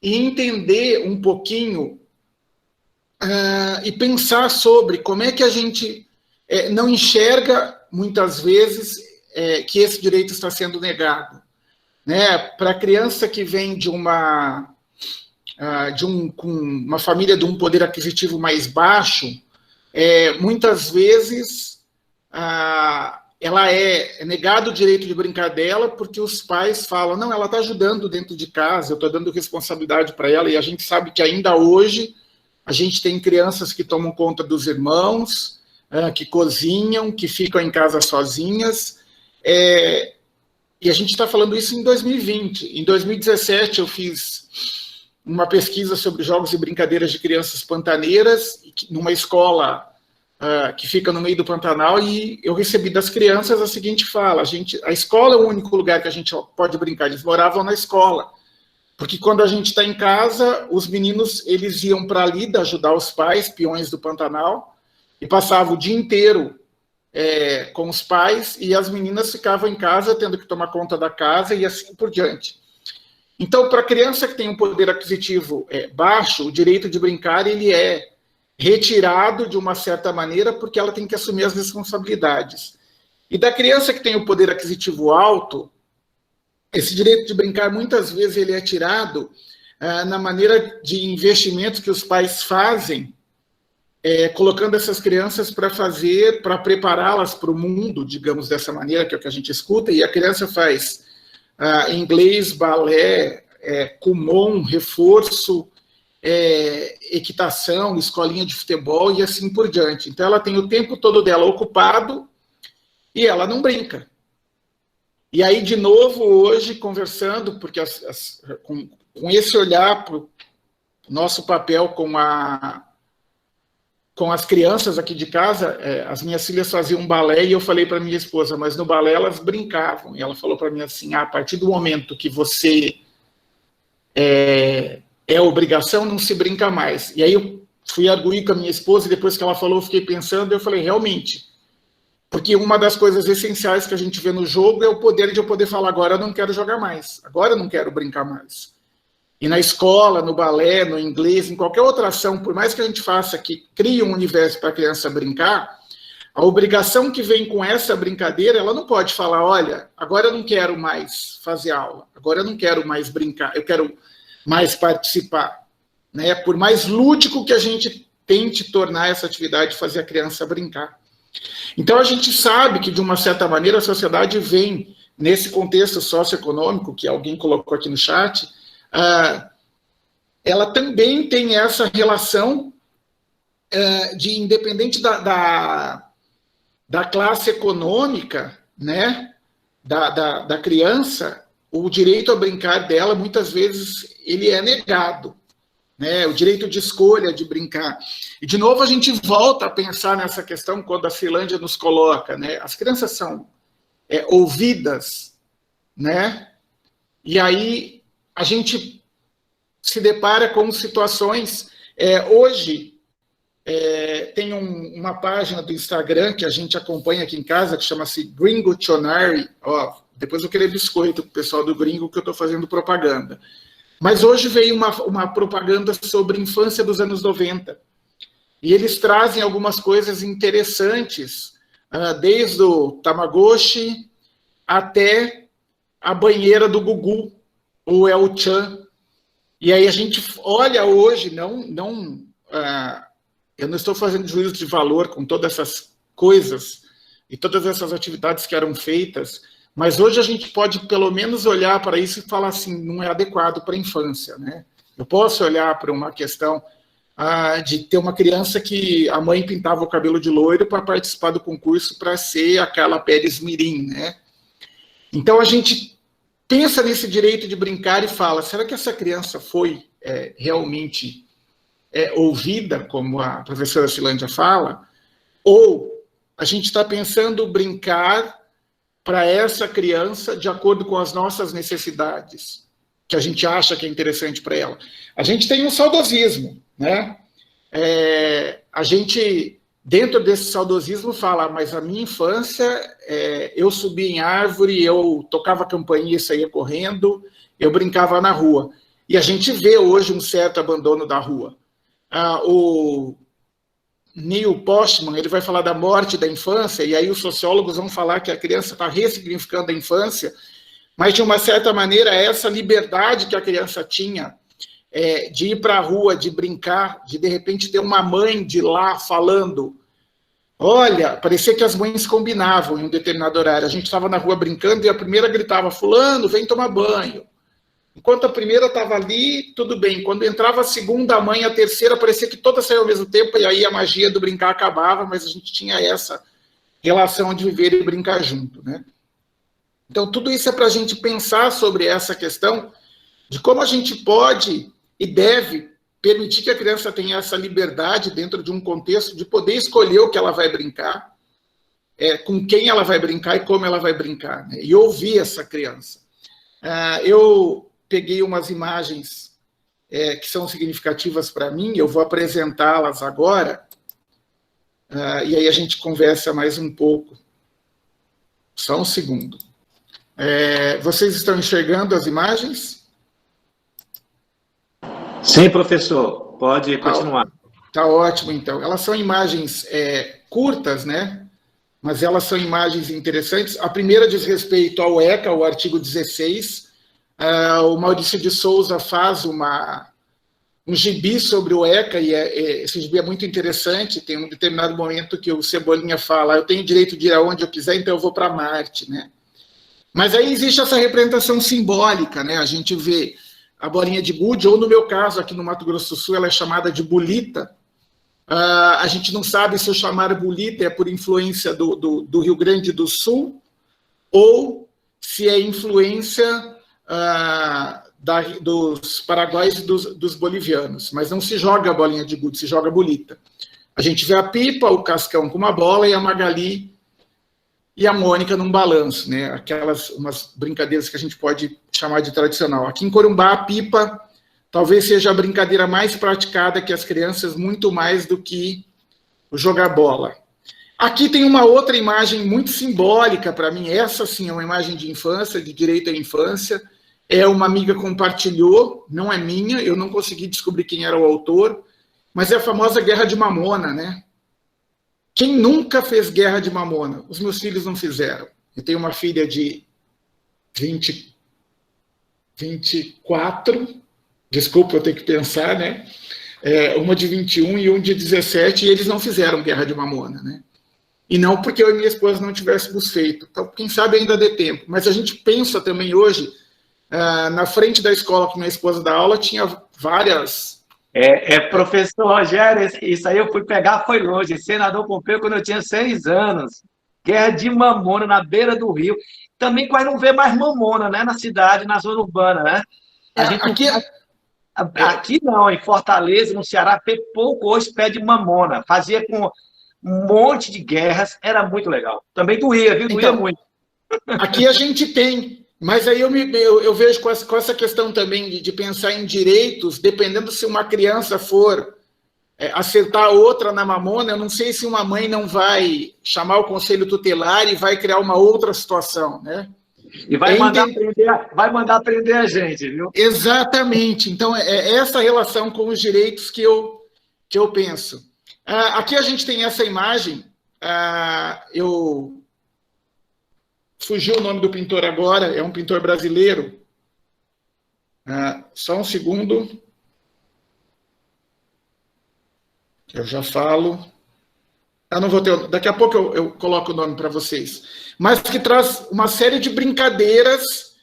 e entender um pouquinho e pensar sobre como é que a gente não enxerga, muitas vezes, que esse direito está sendo negado. Né? Para a criança que vem com uma família de um poder aquisitivo mais baixo, muitas vezes ela é negado o direito de brincar dela porque os pais falam, não, ela está ajudando dentro de casa, eu estou dando responsabilidade para ela, e a gente sabe que ainda hoje a gente tem crianças que tomam conta dos irmãos, que cozinham, que ficam em casa sozinhas, e a gente está falando isso em 2020. Em 2017 eu fiz uma pesquisa sobre jogos e brincadeiras de crianças pantaneiras, numa escola que fica no meio do Pantanal, e eu recebi das crianças a seguinte fala, a escola é o único lugar que a gente pode brincar, eles moravam na escola, porque quando a gente está em casa, os meninos eles iam para a lida ajudar os pais, peões do Pantanal, e passavam o dia inteiro com os pais, e as meninas ficavam em casa tendo que tomar conta da casa e assim por diante. Então, para a criança que tem um poder aquisitivo baixo, o direito de brincar ele é retirado de uma certa maneira, porque ela tem que assumir as responsabilidades. E da criança que tem o poder aquisitivo alto, esse direito de brincar, muitas vezes, ele é tirado na maneira de investimentos que os pais fazem, colocando essas crianças para prepará-las para o mundo, digamos dessa maneira, que é o que a gente escuta, e a criança faz inglês, balé, Kumon, reforço, equitação, escolinha de futebol e assim por diante. Então ela tem o tempo todo dela ocupado e ela não brinca. E aí, de novo, hoje, conversando, porque com esse olhar para o nosso papel com as crianças aqui de casa, as minhas filhas faziam um balé e eu falei para minha esposa, mas no balé elas brincavam. E ela falou para mim assim, a partir do momento que você é obrigação, não se brinca mais. E aí eu fui arguir com a minha esposa e depois que ela falou, eu fiquei pensando, eu falei, realmente, porque uma das coisas essenciais que a gente vê no jogo é o poder de eu poder falar, agora eu não quero jogar mais, agora eu não quero brincar mais. E na escola, no balé, no inglês, em qualquer outra ação, por mais que a gente faça que crie um universo para a criança brincar, a obrigação que vem com essa brincadeira, ela não pode falar, olha, agora eu não quero mais fazer aula, agora eu não quero mais brincar, eu quero mais participar. Né? Por mais lúdico que a gente tente tornar essa atividade, fazer a criança brincar. Então, a gente sabe que, de uma certa maneira, a sociedade vem, nesse contexto socioeconômico, que alguém colocou aqui no chat, ela também tem essa relação de, independente da classe econômica, né, da criança, o direito a brincar dela, muitas vezes, ele é negado. Né, o direito de escolha, de brincar. E, de novo, a gente volta a pensar nessa questão quando a Ceilândia nos coloca, né, as crianças são ouvidas, né, e aí a gente se depara com situações... hoje, tem uma página do Instagram que a gente acompanha aqui em casa, que chama-se Gringo Tionari. Depois eu queria biscoito com o pessoal do Gringo, que eu estou fazendo propaganda. Mas hoje veio uma propaganda sobre a infância dos anos 90. E eles trazem algumas coisas interessantes, desde o Tamagotchi até a banheira do Gugu, o El-chan. E aí a gente olha hoje, eu não estou fazendo juízo de valor com todas essas coisas e todas essas atividades que eram feitas, mas hoje a gente pode, pelo menos, olhar para isso e falar assim, não é adequado para a infância, né? Eu posso olhar para uma questão de ter uma criança que a mãe pintava o cabelo de loiro para participar do concurso para ser aquela Pérez Mirim, né? Então, a gente pensa nesse direito de brincar e fala, será que essa criança foi realmente ouvida, como a professora Ceilândia fala? Ou a gente está pensando brincar para essa criança de acordo com as nossas necessidades, que a gente acha que é interessante para ela. A gente tem um saudosismo, né? A gente, dentro desse saudosismo, fala, mas a minha infância, eu subia em árvore, eu tocava campainha e saía correndo, eu brincava na rua. E a gente vê hoje um certo abandono da rua. O Neil Postman, ele vai falar da morte da infância, e aí os sociólogos vão falar que a criança está ressignificando a infância, mas, de uma certa maneira, essa liberdade que a criança tinha de ir para a rua, de brincar, de repente ter uma mãe de lá falando, olha, parecia que as mães combinavam em um determinado horário, a gente estava na rua brincando e a primeira gritava, fulano, vem tomar banho. Enquanto a primeira estava ali, tudo bem. Quando entrava a segunda, a mãe, a terceira, parecia que todas saíam ao mesmo tempo, e aí a magia do brincar acabava, mas a gente tinha essa relação de viver e brincar junto, né? Então, tudo isso é para a gente pensar sobre essa questão de como a gente pode e deve permitir que a criança tenha essa liberdade dentro de um contexto de poder escolher o que ela vai brincar, com quem ela vai brincar e como ela vai brincar, né? E ouvir essa criança. Eu peguei umas imagens que são significativas para mim, eu vou apresentá-las agora, e aí a gente conversa mais um pouco. Só um segundo. Vocês estão enxergando as imagens? Sim, professor, pode continuar. Tá ótimo, então. Elas são imagens curtas, né? Mas elas são imagens interessantes. A primeira diz respeito ao ECA, o artigo 16. O Maurício de Souza faz um gibi sobre o ECA, e esse gibi é muito interessante. Tem um determinado momento que o Cebolinha fala, eu tenho direito de ir aonde eu quiser, então eu vou para Marte, né? Mas aí existe essa representação simbólica, né? A gente vê a bolinha de gude, ou no meu caso, aqui no Mato Grosso do Sul, ela é chamada de bolita, A gente não sabe se o chamar bolita é por influência do Rio Grande do Sul ou se é influência dos paraguaios e dos bolivianos. Mas não se joga a bolinha de gude, se joga bolita. A gente vê a Pipa, o Cascão com uma bola e a Magali e a Mônica num balanço, né? Aquelas umas brincadeiras que a gente pode chamar de tradicional. Aqui em Corumbá, a Pipa talvez seja a brincadeira mais praticada que as crianças, muito mais do que o jogar bola. Aqui tem uma outra imagem muito simbólica para mim. Essa, sim, é uma imagem de infância, de direito à infância. É uma amiga compartilhou, não é minha, eu não consegui descobrir quem era o autor, mas é a famosa Guerra de Mamona, né? Quem nunca fez Guerra de Mamona? Os meus filhos não fizeram. Eu tenho uma filha de 24, desculpa, eu tenho que pensar, né? Uma de 21 e um de 17, e eles não fizeram Guerra de Mamona, né? E não porque eu e minha esposa não tivéssemos feito. Então, quem sabe ainda dê tempo. Mas a gente pensa também hoje, na frente da escola que minha esposa dá aula, tinha várias... Professor Rogério, isso aí eu fui pegar, foi longe. Senador Pompeu, quando eu tinha 6 anos. Guerra de Mamona, na beira do rio. Também quase não vê mais mamona, né? Na cidade, na zona urbana, né? Aqui não, em Fortaleza, no Ceará, pouco hoje pede mamona. Fazia com um monte de guerras, era muito legal. Também doía, viu? Doía então, muito. Aqui a gente tem, mas aí eu vejo com essa questão também de pensar em direitos, dependendo se uma criança for acertar outra na mamona, eu não sei se uma mãe não vai chamar o conselho tutelar e vai criar uma outra situação, né? E vai mandar prender a gente, viu? Exatamente. Então, é essa relação com os direitos que eu penso. Aqui a gente tem essa imagem, fugiu o nome do pintor agora, é um pintor brasileiro. Só um segundo. Eu já falo. Não vou ter. Daqui a pouco eu coloco o nome para vocês. Mas que traz uma série de brincadeiras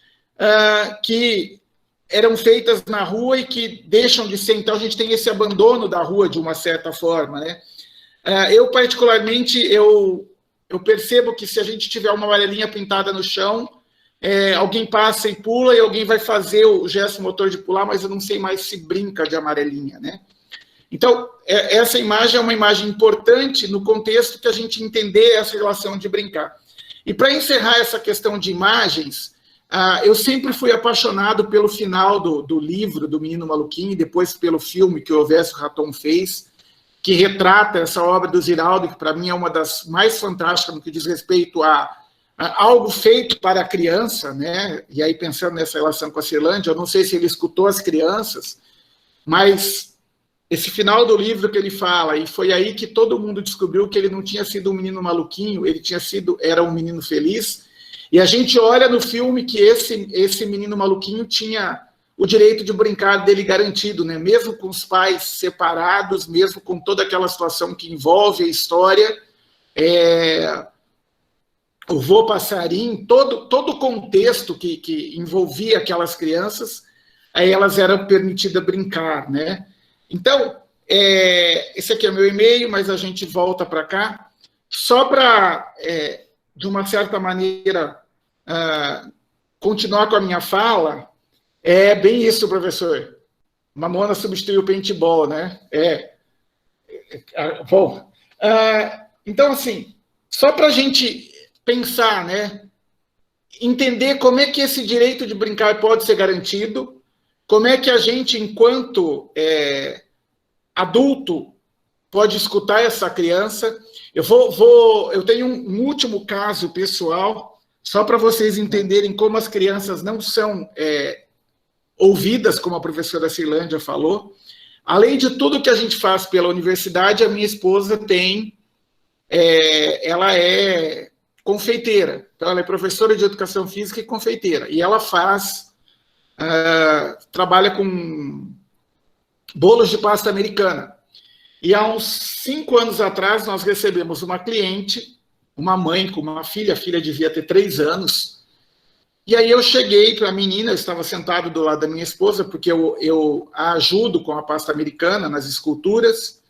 que eram feitas na rua e que deixam de ser. Então, a gente tem esse abandono da rua, de uma certa forma, né? Eu, particularmente, eu percebo que se a gente tiver uma amarelinha pintada no chão, alguém passa e pula e alguém vai fazer o gesto motor de pular, mas eu não sei mais se brinca de amarelinha, né? Então, essa imagem é uma imagem importante no contexto que a gente entender essa relação de brincar. E para encerrar essa questão de imagens, eu sempre fui apaixonado pelo final do livro do Menino Maluquinho, e depois pelo filme que o Ovésio Raton fez, que retrata essa obra do Ziraldo, que para mim é uma das mais fantásticas no que diz respeito a algo feito para a criança, né? E aí, pensando nessa relação com a Cirlândia, eu não sei se ele escutou as crianças, mas esse final do livro que ele fala, e foi aí que todo mundo descobriu que ele não tinha sido um menino maluquinho, ele era um menino feliz, e a gente olha no filme que esse menino maluquinho tinha o direito de brincar dele garantido, né? Mesmo com os pais separados, mesmo com toda aquela situação que envolve a história, o vô passarinho, todo o contexto que envolvia aquelas crianças, aí elas eram permitidas brincar, né? Então, esse aqui é meu e-mail, mas a gente volta para cá, só para, de uma certa maneira, continuar com a minha fala. É bem isso, professor. Mamona substituiu o paintball, né? Bom, então, assim, só para a gente pensar, né? Entender como é que esse direito de brincar pode ser garantido, como é que a gente, enquanto adulto, pode escutar essa criança. Eu tenho um último caso pessoal, só para vocês entenderem como as crianças não são ouvidas, como a professora Cirlândia falou. Além de tudo que a gente faz pela universidade, a minha esposa ela é confeiteira. Então, ela é professora de educação física e confeiteira. E ela trabalha com bolos de pasta americana. E há uns 5 anos atrás, nós recebemos uma cliente, uma mãe com uma filha, a filha devia ter 3 anos, e aí eu cheguei para a menina, eu estava sentado do lado da minha esposa, porque eu a ajudo com a pasta americana nas esculturas,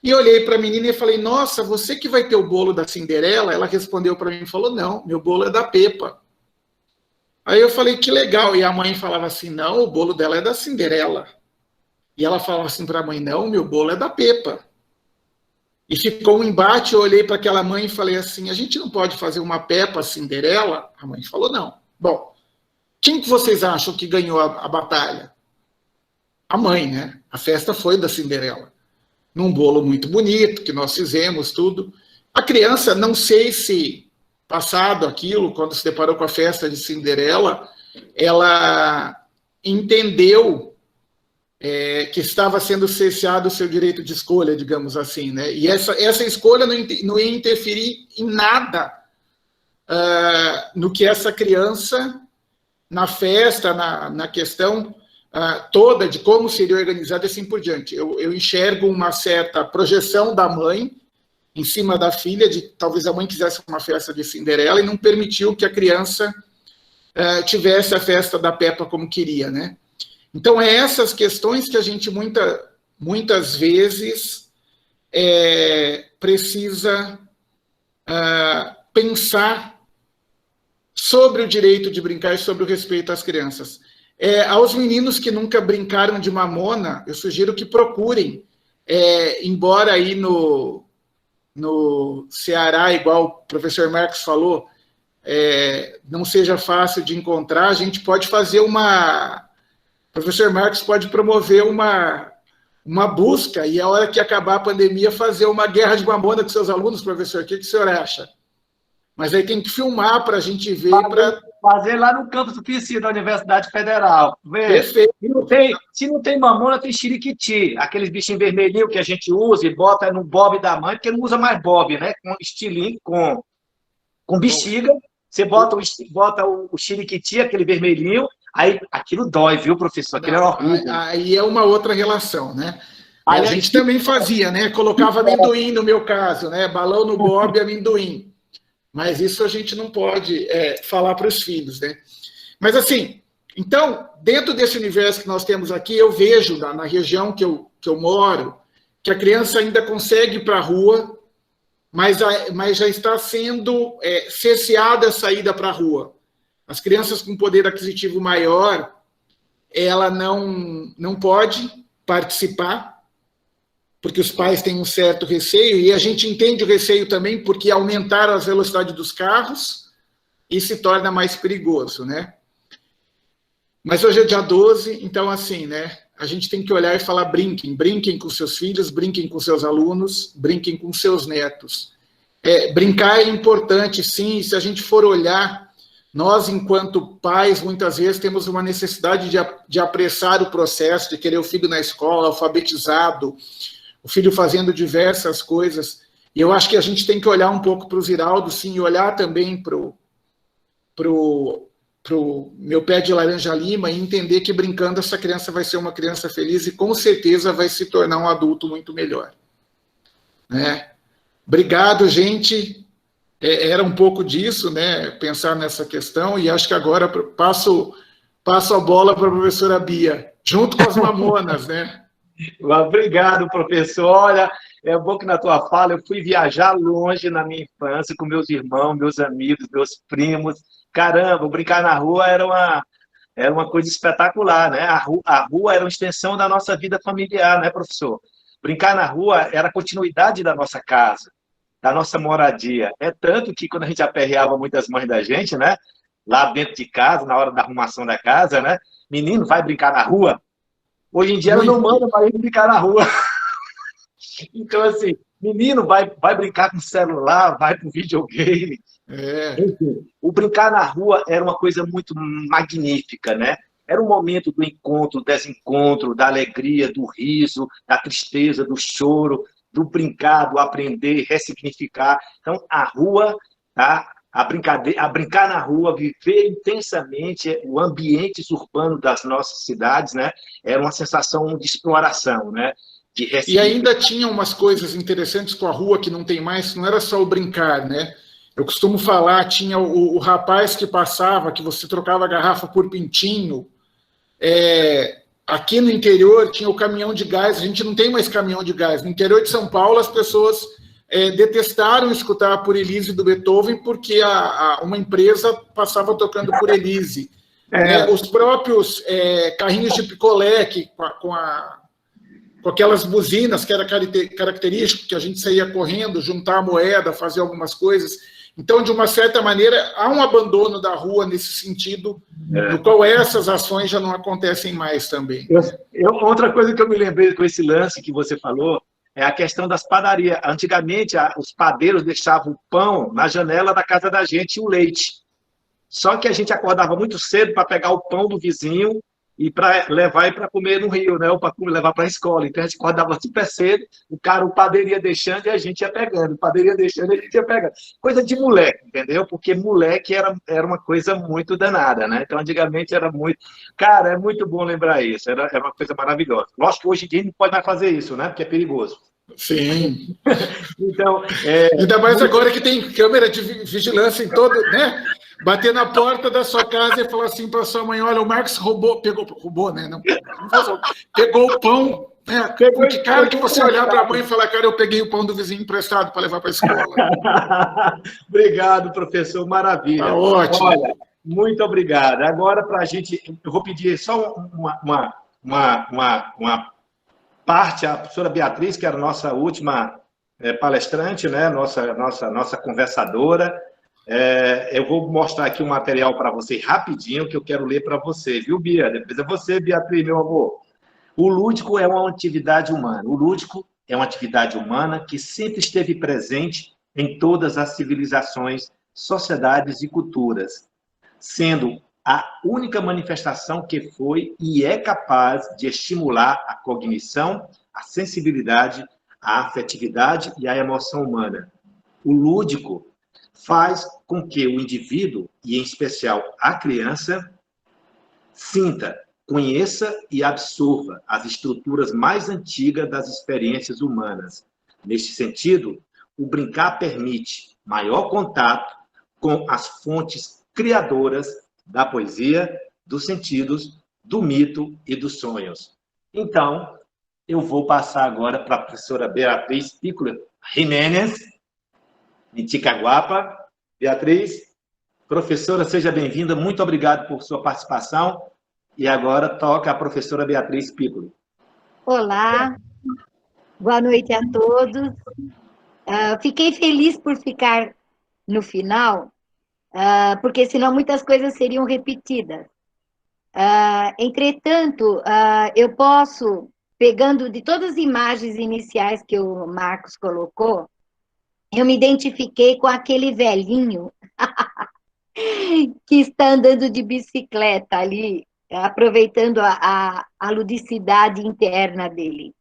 E olhei para a menina e falei, nossa, você que vai ter o bolo da Cinderela? Ela respondeu para mim e falou, não, meu bolo é da Pepa. Aí eu falei, que legal. E a mãe falava assim, não, o bolo dela é da Cinderela. E ela falava assim para a mãe, não, meu bolo é da Pepa. E ficou um embate, eu olhei para aquela mãe e falei assim, a gente não pode fazer uma Peppa Cinderela? A mãe falou, não. Bom, quem que vocês acham que ganhou a batalha? A mãe, né? A festa foi da Cinderela. Num bolo muito bonito, que nós fizemos, tudo. A criança, não sei se passado aquilo, quando se deparou com a festa de Cinderela, ela entendeu que estava sendo cesseado o seu direito de escolha, digamos assim, né? E essa escolha não ia interferir em nada no que essa criança, na festa, na questão toda de como seria organizada e assim por diante. Eu enxergo uma certa projeção da mãe em cima da filha, de talvez a mãe quisesse uma festa de Cinderela e não permitiu que a criança tivesse a festa da Peppa como queria, né? Então, é essas questões que a gente muitas vezes precisa pensar sobre o direito de brincar e sobre o respeito às crianças. Aos meninos que nunca brincaram de mamona, eu sugiro que procurem, embora aí no Ceará, igual o professor Marcos falou, não seja fácil de encontrar, a gente pode fazer o professor Marcos pode promover uma busca e a hora que acabar a pandemia fazer uma guerra de mamona com seus alunos, professor. O que o senhor acha? Mas aí tem que filmar para a gente ver. Fazer lá no campus do PC da Universidade Federal. Perfeito. Se não tem mamona, tem xiriquiti. Aqueles bichinhos vermelhinhos que a gente usa e bota no bob da mãe, porque não usa mais bob, né? Com estilingue, com bexiga. Você bota o xiriquiti, aquele vermelhinho. Aí aquilo dói, viu, professor? Aquilo é horrível. Aí é uma outra relação, né? A gente também fazia, né? Colocava amendoim no meu caso, né? Balão no bob e amendoim. Mas isso a gente não pode falar para os filhos, né? Mas assim, então, dentro desse universo que nós temos aqui, eu vejo na região que eu moro, que a criança ainda consegue ir para a rua, mas já está sendo cerceada a saída para a rua. As crianças com poder aquisitivo maior, ela não pode participar, porque os pais têm um certo receio, e a gente entende o receio também porque aumentaram as velocidades dos carros e se torna mais perigoso, né? Mas hoje é dia 12, então assim, né? A gente tem que olhar e falar, brinquem com seus filhos, brinquem com seus alunos, brinquem com seus netos. Brincar é importante, sim, e se a gente for olhar, nós, enquanto pais, muitas vezes temos uma necessidade de apressar o processo, de querer o filho na escola, alfabetizado, o filho fazendo diversas coisas. E eu acho que a gente tem que olhar um pouco para o Ziraldo, sim, e olhar também para o meu pé de laranja lima e entender que brincando essa criança vai ser uma criança feliz e com certeza vai se tornar um adulto muito melhor. Né? Obrigado, gente. Era um pouco disso, né? Pensar nessa questão, e acho que agora passo a bola para a professora Bia, junto com as mamonas, né? Obrigado, professor. Olha, é bom que na tua fala eu fui viajar longe na minha infância com meus irmãos, meus amigos, meus primos. Caramba, brincar na rua era uma coisa espetacular, né? A rua era uma extensão da nossa vida familiar, né, professor? Brincar na rua era a continuidade da nossa casa, da nossa moradia. É tanto que quando a gente aperreava muitas mães da gente, né? Lá dentro de casa, na hora da arrumação da casa, né? Menino, vai brincar na rua? Hoje em dia ela não manda para ir brincar na rua. Então, assim, menino, vai brincar com celular, vai para o videogame. Enfim, o brincar na rua era uma coisa muito magnífica, né? Era um momento do encontro, do desencontro, da alegria, do riso, da tristeza, do choro, do brincar, do aprender, ressignificar. Então, a rua, tá? A brincar na rua, viver intensamente o ambiente urbano das nossas cidades, né? Era uma sensação de exploração, né? E ainda tinha umas coisas interessantes com a rua que não tem mais, não era só o brincar, né? Eu costumo falar, tinha o rapaz que passava, que você trocava a garrafa por pintinho, aqui no interior tinha o caminhão de gás, a gente não tem mais caminhão de gás. No interior de São Paulo, as pessoas detestaram escutar a Por Elise do Beethoven porque uma empresa passava tocando Por Elise. Os próprios carrinhos de picolé com aquelas buzinas que era característico, que a gente saía correndo, juntar a moeda, fazer algumas coisas. Então, de uma certa maneira, há um abandono da rua nesse sentido, no qual essas ações já não acontecem mais também. Outra coisa que eu me lembrei com esse lance que você falou é a questão das padarias. Antigamente, os padeiros deixavam o pão na janela da casa da gente e o leite. Só que a gente acordava muito cedo para pegar o pão do vizinho e para levar para comer no Rio, né? Ou para levar para a escola. Então a gente acordava super cedo, o padeiro ia deixando e a gente ia pegando. O padeiro ia deixando e a gente ia pegando. Coisa de moleque, entendeu? Porque moleque era uma coisa muito danada, né? Então antigamente era muito. Cara, é muito bom lembrar isso. Era uma coisa maravilhosa. Lógico que hoje em dia não pode mais fazer isso, né? Porque é perigoso. Sim. Então, ainda mais agora que tem câmera de vigilância em todo, né? Bater na porta da sua casa e falar assim para sua mãe: olha, o Marcos roubou, né? Não pegou o pão. Com que cara que você olhar para a mãe e falar: cara, eu peguei o pão do vizinho emprestado para levar para a escola. Obrigado, professor, maravilha. Tá ótimo. Olha, muito obrigado. Agora, para a gente, eu vou pedir só uma parte, a professora Beatriz, que era a nossa última palestrante, né? nossa conversadora. Eu vou mostrar aqui um material para você rapidinho, que eu quero ler para você, viu, Bia? Depois é você, Beatriz, meu amor. O lúdico é uma atividade humana. O lúdico é uma atividade humana que sempre esteve presente em todas as civilizações, sociedades e culturas, sendo a única manifestação que foi e é capaz de estimular a cognição, a sensibilidade, a afetividade e a emoção humana. O lúdico faz com que o indivíduo, e em especial a criança, sinta, conheça e absorva as estruturas mais antigas das experiências humanas. Neste sentido, o brincar permite maior contato com as fontes criadoras da poesia, dos sentidos, do mito e dos sonhos. Então, eu vou passar agora para a professora Beatriz Piccolo Jiménez, de Ticaguapa. Beatriz, professora, seja bem-vinda, muito obrigado por sua participação. E agora toca a professora Beatriz Piccolo. Olá, boa noite a todos. Fiquei feliz por ficar no final, porque senão muitas coisas seriam repetidas. Entretanto, eu posso, pegando de todas as imagens iniciais que o Marcos colocou, eu me identifiquei com aquele velhinho que está andando de bicicleta ali, aproveitando a ludicidade interna dele.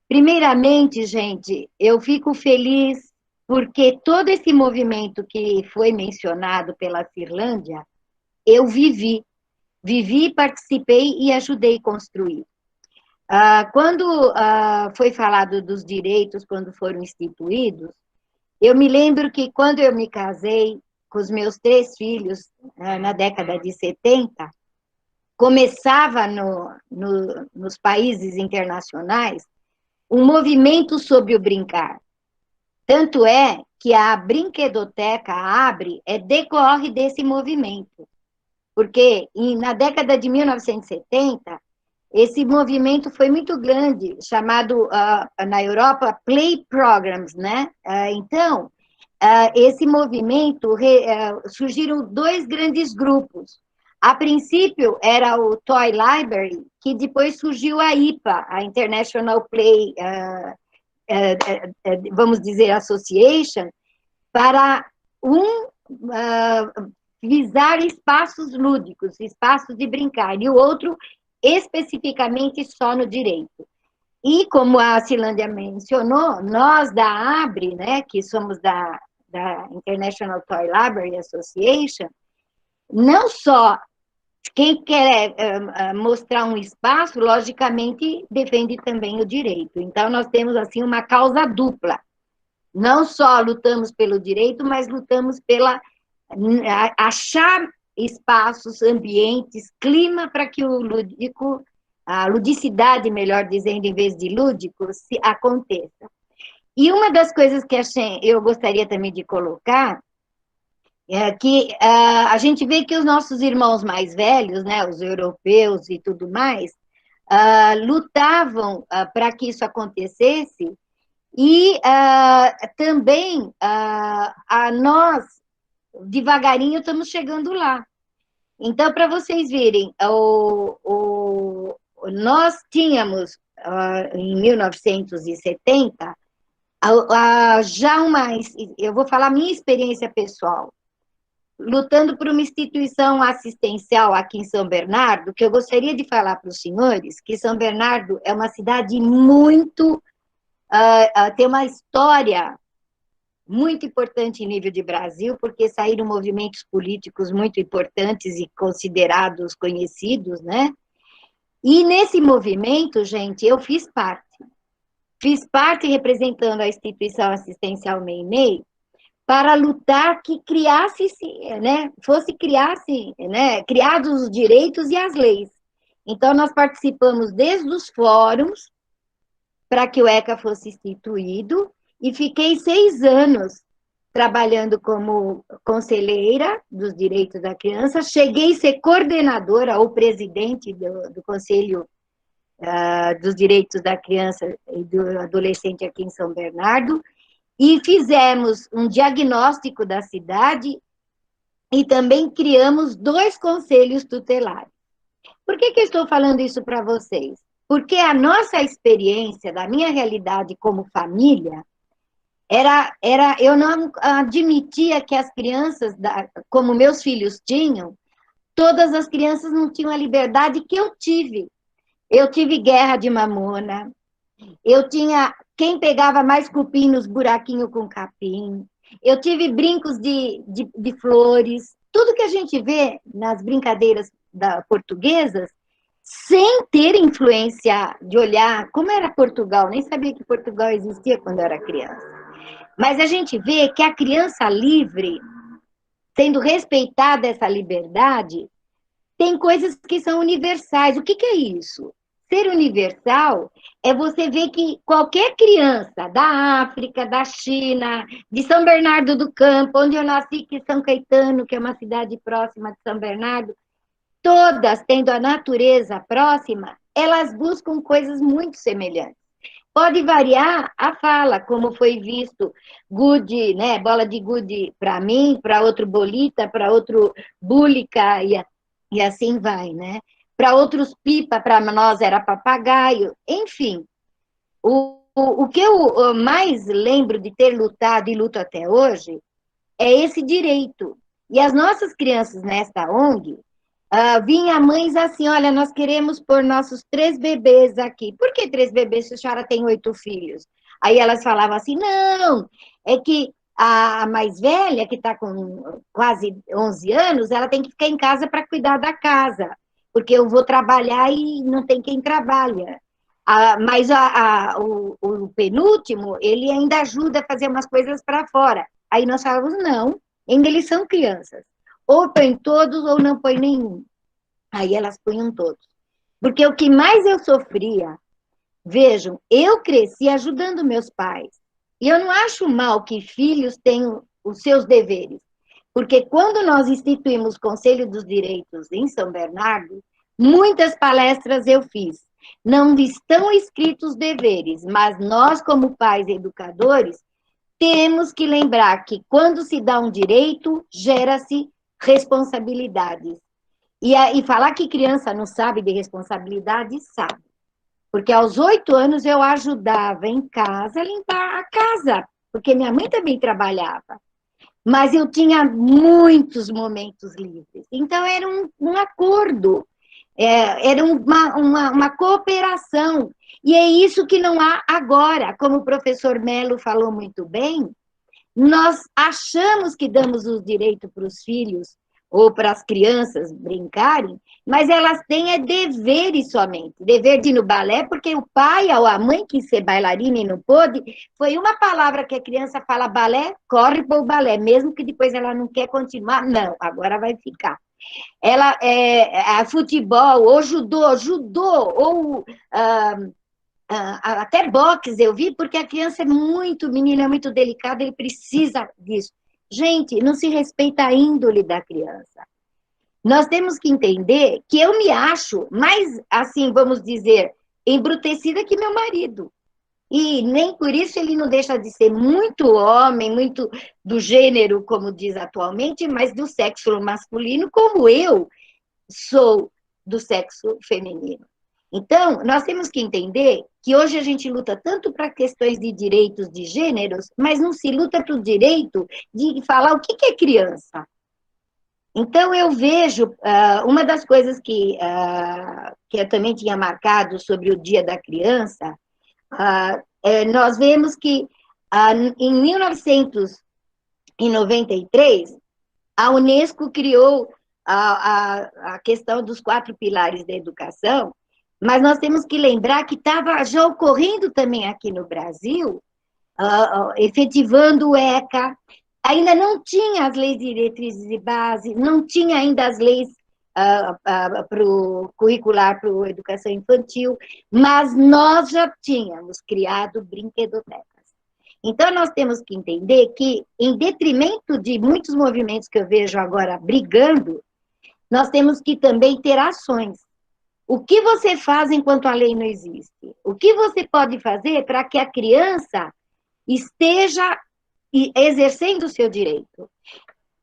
Primeiramente, gente, eu fico feliz porque todo esse movimento que foi mencionado pela Cirlândia, eu vivi, participei e ajudei a construir. Quando foi falado dos direitos, quando foram instituídos, eu me lembro que quando eu me casei com os meus 3 filhos, na década de 70, começava nos países internacionais um movimento sobre o brincar. Tanto é que a Brinquedoteca Abre decorre desse movimento. Porque na década de 1970, esse movimento foi muito grande, chamado na Europa Play Programs, né? Então, esse movimento, surgiram 2 grandes grupos. A princípio, era o Toy Library, que depois surgiu a IPA, a International Play, vamos dizer, Association, para visar espaços lúdicos, espaços de brincar, e o outro especificamente só no direito. E, como a Cirlândia mencionou, nós da ABRE, né, que somos da International Toy Library Association, não só quem quer mostrar um espaço, logicamente, defende também o direito. Então, nós temos, assim, uma causa dupla. Não só lutamos pelo direito, mas lutamos pela achar espaços, ambientes, clima para que o lúdico a ludicidade, melhor dizendo, em vez de lúdico, se aconteça. E uma das coisas que eu gostaria também de colocar é que a gente vê que os nossos irmãos mais velhos, né, os europeus e tudo mais, lutavam para que isso acontecesse, e também nós, devagarinho, estamos chegando lá. Então, para vocês verem, nós tínhamos, em 1970, já eu vou falar minha experiência pessoal, lutando por uma instituição assistencial aqui em São Bernardo, que eu gostaria de falar para os senhores, que São Bernardo é uma cidade muito, tem uma história muito importante em nível de Brasil, porque saíram movimentos políticos muito importantes e considerados conhecidos, né? E nesse movimento, gente, eu fiz parte. Fiz parte representando a instituição assistencial Meimei para lutar que criados os direitos e as leis. Então, nós participamos desde os fóruns para que o ECA fosse instituído, e fiquei 6 anos trabalhando como conselheira dos direitos da criança, cheguei a ser coordenadora ou presidente do Conselho dos Direitos da Criança e do Adolescente aqui em São Bernardo, e fizemos um diagnóstico da cidade e também criamos 2 conselhos tutelares. Por que eu estou falando isso para vocês? Porque a nossa experiência, da minha realidade como família, eu não admitia que as crianças, como meus filhos tinham, todas as crianças não tinham a liberdade que eu tive. Eu tive guerra de mamona, eu tinha quem pegava mais cupim nos buraquinhos com capim, eu tive brincos de flores, tudo que a gente vê nas brincadeiras portuguesas, sem ter influência de olhar como era Portugal, nem sabia que Portugal existia quando eu era criança. Mas a gente vê que a criança livre, sendo respeitada essa liberdade, tem coisas que são universais. O que é isso? Ser universal é você ver que qualquer criança da África, da China, de São Bernardo do Campo, onde eu nasci, que é São Caetano, que é uma cidade próxima de São Bernardo, todas tendo a natureza próxima, elas buscam coisas muito semelhantes. Pode variar a fala, como foi visto, gude, né, bola de gude para mim, para outro bolita, para outro búlica, e assim vai, né? Para outros pipa, para nós era papagaio, enfim. O que eu mais lembro de ter lutado e luto até hoje é esse direito. E as nossas crianças nesta ONG, vinha mães assim, olha, nós queremos pôr nossos 3 bebês aqui. Por que 3 bebês se a senhora tem 8 filhos? Aí elas falavam assim, não, é que a mais velha, que está com quase 11 anos, ela tem que ficar em casa para cuidar da casa, porque eu vou trabalhar e não tem quem trabalha. Mas o penúltimo, ele ainda ajuda a fazer umas coisas para fora. Aí nós falamos, não, ainda eles são crianças. Ou põe todos ou não põe nenhum. Aí elas punham todos. Porque o que mais eu sofria, vejam, eu cresci ajudando meus pais. E eu não acho mal que filhos tenham os seus deveres. Porque quando nós instituímos o Conselho dos Direitos em São Bernardo, muitas palestras eu fiz. Não estão escritos deveres, mas nós, como pais e educadores, temos que lembrar que quando se dá um direito, gera-se responsabilidades. E falar que criança não sabe de responsabilidade, sabe. Porque aos 8 anos eu ajudava em casa a limpar a casa, porque minha mãe também trabalhava. Mas eu tinha muitos momentos livres. Então era um acordo, era uma cooperação. E é isso que não há agora. Como o professor Melo falou muito bem, nós achamos que damos os direitos para os filhos ou para as crianças brincarem, mas elas têm deveres somente. Dever de ir no balé, porque o pai ou a mãe quis ser bailarina e não pôde, foi uma palavra que a criança fala balé, corre para o balé, mesmo que depois ela não quer continuar, não, agora vai ficar. Ela futebol, ou judô, ou até boxe eu vi, porque a criança menina é muito delicada, ele precisa disso. Gente, não se respeita a índole da criança. Nós temos que entender que eu me acho mais, assim, vamos dizer, embrutecida que meu marido. E nem por isso ele não deixa de ser muito homem, muito do gênero, como diz atualmente, mas do sexo masculino, como eu sou do sexo feminino. Então, nós temos que entender que hoje a gente luta tanto para questões de direitos de gêneros, mas não se luta para o direito de falar o que é criança. Então, eu vejo, uma das coisas que eu também tinha marcado sobre o Dia da Criança, nós vemos que em 1993, a Unesco criou a questão dos 4 pilares da educação, mas nós temos que lembrar que estava já ocorrendo também aqui no Brasil, efetivando o ECA, ainda não tinha as leis diretrizes de base, não tinha ainda as leis curricular para a educação infantil, mas nós já tínhamos criado brinquedotecas. Então, nós temos que entender que, em detrimento de muitos movimentos que eu vejo agora brigando, nós temos que também ter ações. O que você faz enquanto a lei não existe? O que você pode fazer para que a criança esteja exercendo o seu direito?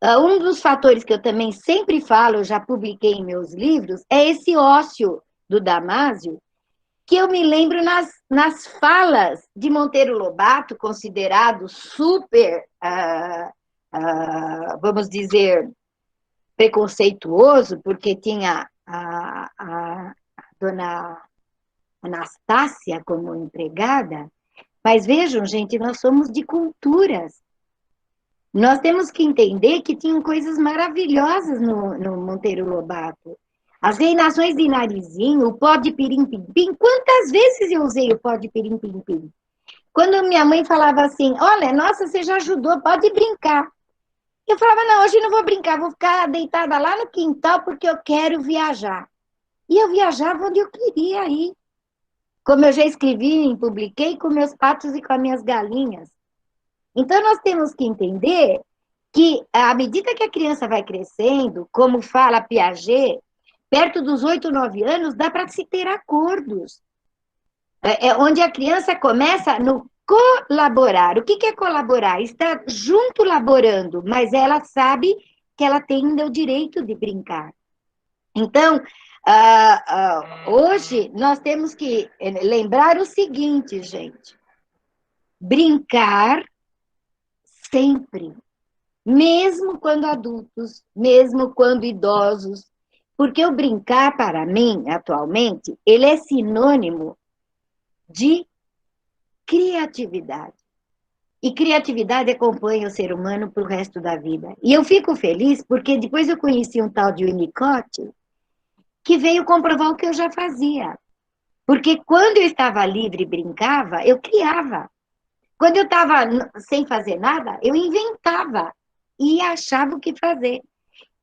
Um dos fatores que eu também sempre falo, eu já publiquei em meus livros, é esse ócio do Damásio, que eu me lembro nas falas de Monteiro Lobato, considerado super, vamos dizer, preconceituoso, porque tinha a dona Anastácia como empregada, mas vejam, gente, nós somos de culturas. Nós temos que entender que tinham coisas maravilhosas no Monteiro Lobato. As reinações de narizinho, o pó de pirim-pim-pim. Quantas vezes eu usei o pó de pirim-pim-pim? Quando minha mãe falava assim, olha, nossa, você já ajudou, pode brincar. Eu falava, não, hoje não vou brincar, vou ficar deitada lá no quintal porque eu quero viajar. E eu viajava onde eu queria ir. Como eu já escrevi e publiquei, com meus patos e com as minhas galinhas. Então, nós temos que entender que, à medida que a criança vai crescendo, como fala Piaget, perto dos 8, 9 anos, dá para se ter acordos. Onde a criança começa no colaborar. O que é colaborar? Está junto laborando, mas ela sabe que ela tem ainda o direito de brincar. Então, hoje, nós temos que lembrar o seguinte, gente. Brincar sempre, mesmo quando adultos, mesmo quando idosos, porque o brincar, para mim, atualmente, ele é sinônimo de criatividade. E criatividade acompanha o ser humano para o resto da vida. E eu fico feliz porque depois eu conheci um tal de Winnicott que veio comprovar o que eu já fazia. Porque quando eu estava livre e brincava, eu criava. Quando eu estava sem fazer nada, eu inventava e achava o que fazer.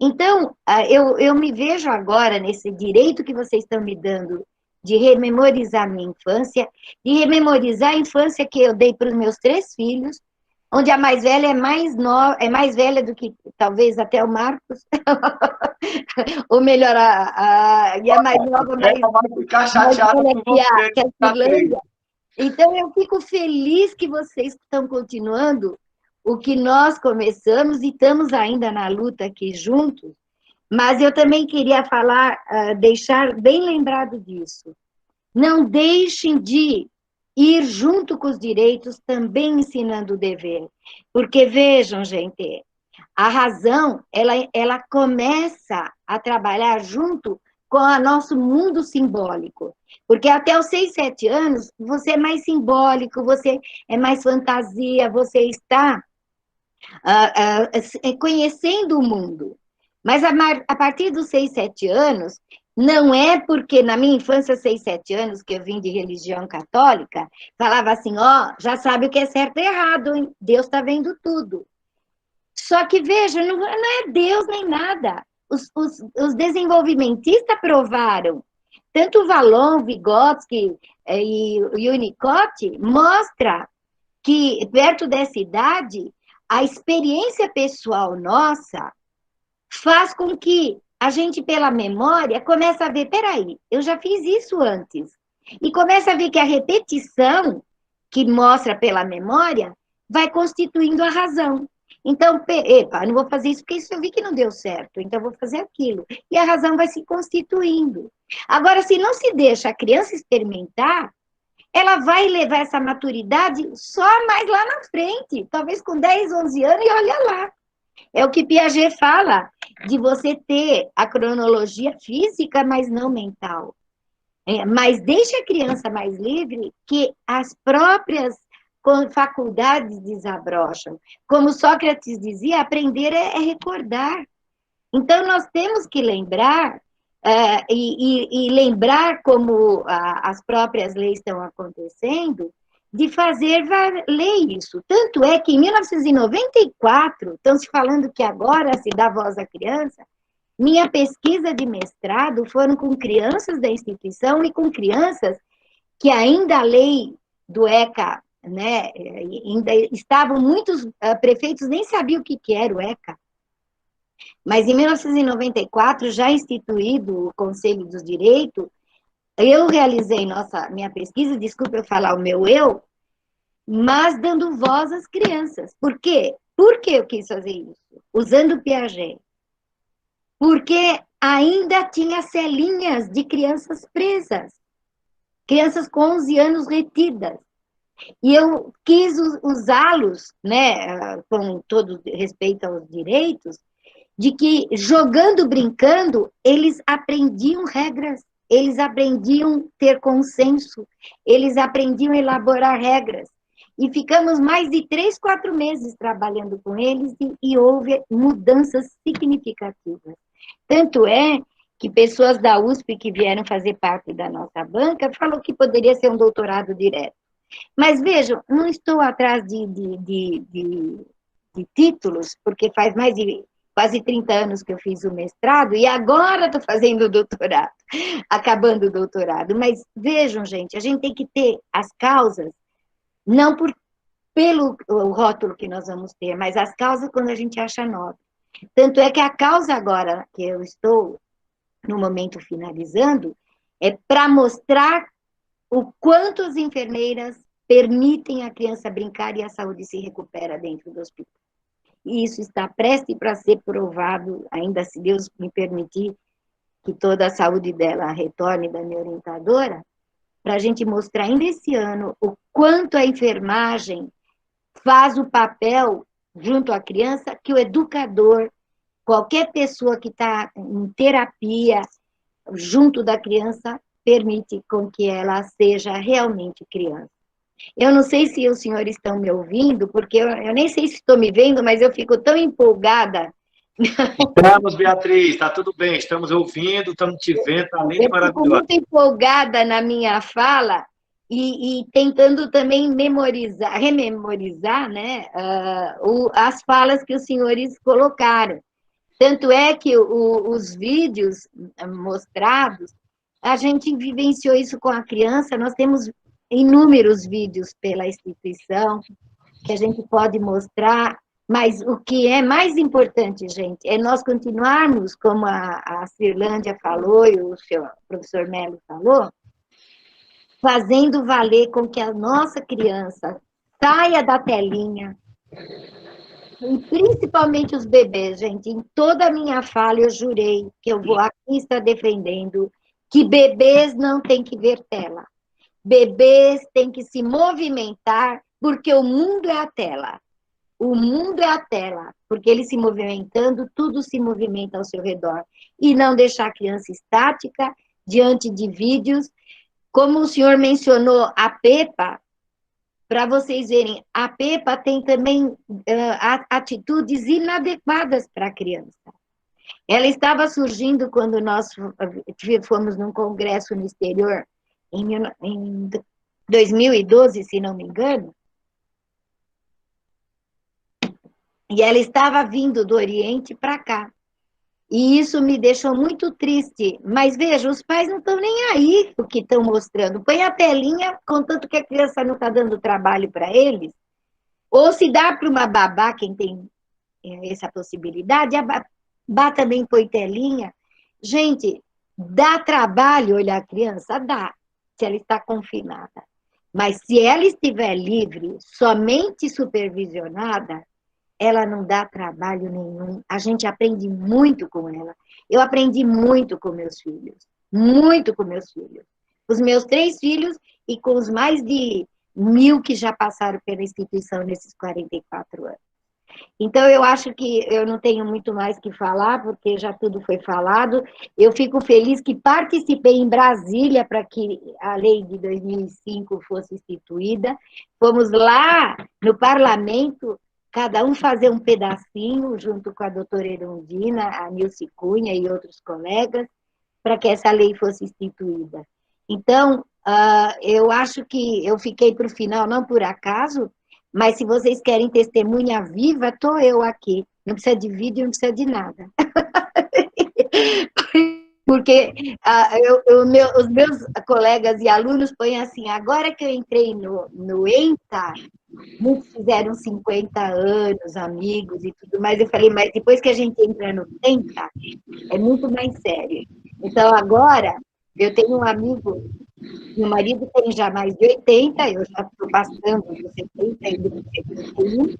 Então, eu me vejo agora nesse direito que vocês estão me dando de rememorizar minha infância, de rememorizar a infância que eu dei para os meus 3 filhos, onde a mais velha é mais velha do que talvez até o Marcos, ou melhor, e a mais nova, mais ficar chateada com você, que a Finlândia. Então, eu fico feliz que vocês estão continuando o que nós começamos e estamos ainda na luta aqui juntos, mas eu também queria falar, deixar bem lembrado disso. Não deixem de ir junto com os direitos, também ensinando o dever. Porque, vejam, gente, a razão, ela começa a trabalhar junto com o nosso mundo simbólico. Porque até os 6, 7 anos, você é mais simbólico, você é mais fantasia, você está conhecendo o mundo. Mas a partir dos 6, 7 anos, não é porque na minha infância, 6, 7 anos, que eu vim de religião católica, falava assim, já sabe o que é certo e errado, hein? Deus está vendo tudo. Só que, veja, não é Deus nem nada. os desenvolvimentistas provaram, tanto o Vallon, Vygotsky e o Winnicott mostra que, perto dessa idade, a experiência pessoal nossa faz com que a gente, pela memória, comece a ver, peraí, eu já fiz isso antes. E começa a ver que a repetição, que mostra pela memória, vai constituindo a razão. Então, epa, não vou fazer isso porque isso eu vi que não deu certo, então eu vou fazer aquilo. E a razão vai se constituindo. Agora, se não se deixa a criança experimentar, ela vai levar essa maturidade só mais lá na frente, talvez com 10, 11 anos, e olha lá. É o que Piaget fala, de você ter a cronologia física, mas não mental. Mas deixe a criança mais livre, que as próprias faculdades desabrocham. Como Sócrates dizia, aprender é recordar. Então, nós temos que lembrar, e lembrar como as próprias leis estão acontecendo, de fazer valer isso. Tanto é que em 1994, estão se falando que agora se dá voz à criança, minha pesquisa de mestrado foram com crianças da instituição e com crianças que ainda a lei do ECA, né, ainda estavam muitos prefeitos nem sabiam o que era o ECA. Mas em 1994, já instituído o Conselho dos Direitos, eu realizei minha pesquisa, desculpa eu falar o meu eu, mas dando voz às crianças. Por quê? Por que eu quis fazer isso? Usando Piaget. Porque ainda tinha celinhas de crianças presas, crianças com 11 anos retidas. E eu quis usá-los, né, com todo respeito aos direitos, de que jogando, brincando, eles aprendiam regras, eles aprendiam ter consenso, eles aprendiam elaborar regras. E ficamos mais de 3, 4 meses trabalhando com eles e houve mudanças significativas. Tanto é que pessoas da USP que vieram fazer parte da nossa banca falou que poderia ser um doutorado direto. Mas vejam, não estou atrás de títulos, porque faz mais de quase 30 anos que eu fiz o mestrado e agora estou fazendo o doutorado, acabando o doutorado. Mas vejam, gente, a gente tem que ter as causas, não pelo rótulo que nós vamos ter, mas as causas quando a gente acha nobre. Tanto é que a causa agora, que eu estou no momento finalizando, é para mostrar o quanto as enfermeiras permitem a criança brincar e a saúde se recupera dentro do hospital. E isso está prestes para ser provado, ainda se Deus me permitir que toda a saúde dela retorne da minha orientadora, para a gente mostrar ainda esse ano o quanto a enfermagem faz o papel junto à criança que o educador, qualquer pessoa que está em terapia junto da criança, permite com que ela seja realmente criança. Eu não sei se os senhores estão me ouvindo, porque eu nem sei se estou me vendo, mas eu fico tão empolgada. Estamos, Beatriz, está tudo bem, estamos ouvindo, estamos te vendo, está lindo e maravilhoso. Eu fico muito empolgada na minha fala e tentando também rememorizar, né, as falas que os senhores colocaram. Tanto é que os vídeos mostrados, a gente vivenciou isso com a criança, nós temos inúmeros vídeos pela instituição que a gente pode mostrar, mas o que é mais importante, gente, é nós continuarmos, como a Cirlândia falou e o professor Melo falou, fazendo valer com que a nossa criança saia da telinha, e principalmente os bebês, gente. Em toda a minha fala eu jurei que eu vou aqui estar defendendo que bebês não têm que ver tela. Bebês têm que se movimentar, porque o mundo é a tela. O mundo é a tela, porque ele se movimentando, tudo se movimenta ao seu redor. E não deixar a criança estática diante de vídeos. Como o senhor mencionou a Pepa, para vocês verem, a Pepa tem também atitudes inadequadas para a criança. Ela estava surgindo quando nós fomos num congresso no exterior, em 2012, se não me engano, e ela estava vindo do Oriente para cá. E isso me deixou muito triste. Mas veja, os pais não estão nem aí o que estão mostrando. Põe a telinha, contanto que a criança não está dando trabalho para eles. Ou se dá para uma babá, quem tem essa possibilidade, a babá também põe telinha. Gente, dá trabalho olhar a criança? Dá, se ela está confinada. Mas se ela estiver livre, somente supervisionada, ela não dá trabalho nenhum. A gente aprende muito com ela. Eu aprendi muito com meus filhos. Muito com meus filhos. Os meus 3 filhos e com os mais de 1000 que já passaram pela instituição nesses 44 anos. Então, eu acho que eu não tenho muito mais que falar, porque já tudo foi falado. Eu fico feliz que participei em Brasília para que a lei de 2005 fosse instituída. Fomos lá no parlamento, cada um fazer um pedacinho, junto com a doutora Erundina, a Nilce Cunha e outros colegas, para que essa lei fosse instituída. Então, eu acho que eu fiquei para o final, não por acaso, mas se vocês querem testemunha viva, estou eu aqui. Não precisa de vídeo, não precisa de nada. Porque os meus colegas e alunos põem assim, agora que eu entrei no ENTA, muitos fizeram 50 anos, amigos e tudo mais. Eu falei, mas depois que a gente entra no ENTA, é muito mais sério. Então, agora, eu tenho um amigo, meu marido tem já mais de 80, eu já estou passando dos 70, ele tem 71.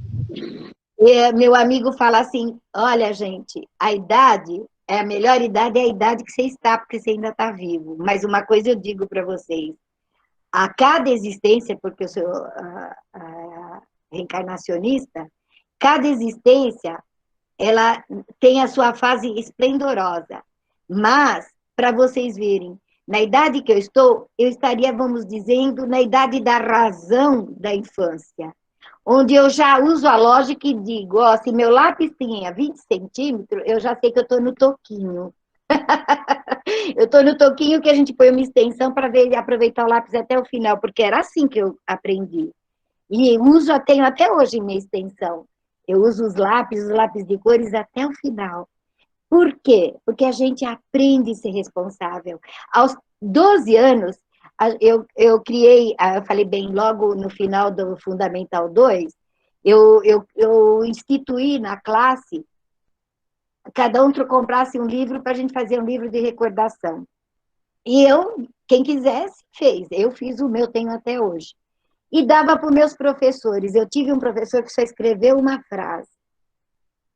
E meu amigo fala assim, olha, gente, a idade, a melhor idade é a idade que você está, porque você ainda está vivo. Mas uma coisa eu digo para vocês, a cada existência, porque eu sou reencarnacionista, cada existência, ela tem a sua fase esplendorosa. Mas, para vocês verem, na idade que eu estaria, vamos dizendo, na idade da razão da infância, onde eu já uso a lógica e digo, ó, se meu lápis tinha 20 centímetros, eu já sei que eu estou no toquinho. Eu estou no toquinho que a gente põe uma extensão para aproveitar o lápis até o final, porque era assim que eu aprendi. E tenho até hoje minha extensão. Eu uso os lápis de cores até o final. Por quê? Porque a gente aprende a ser responsável. Aos 12 anos, eu criei, eu falei bem, logo no final do Fundamental 2, eu instituí na classe, cada um comprasse um livro para a gente fazer um livro de recordação. E quem quisesse, fez. Eu fiz o meu, tenho até hoje. E dava para os meus professores. Eu tive um professor que só escreveu uma frase.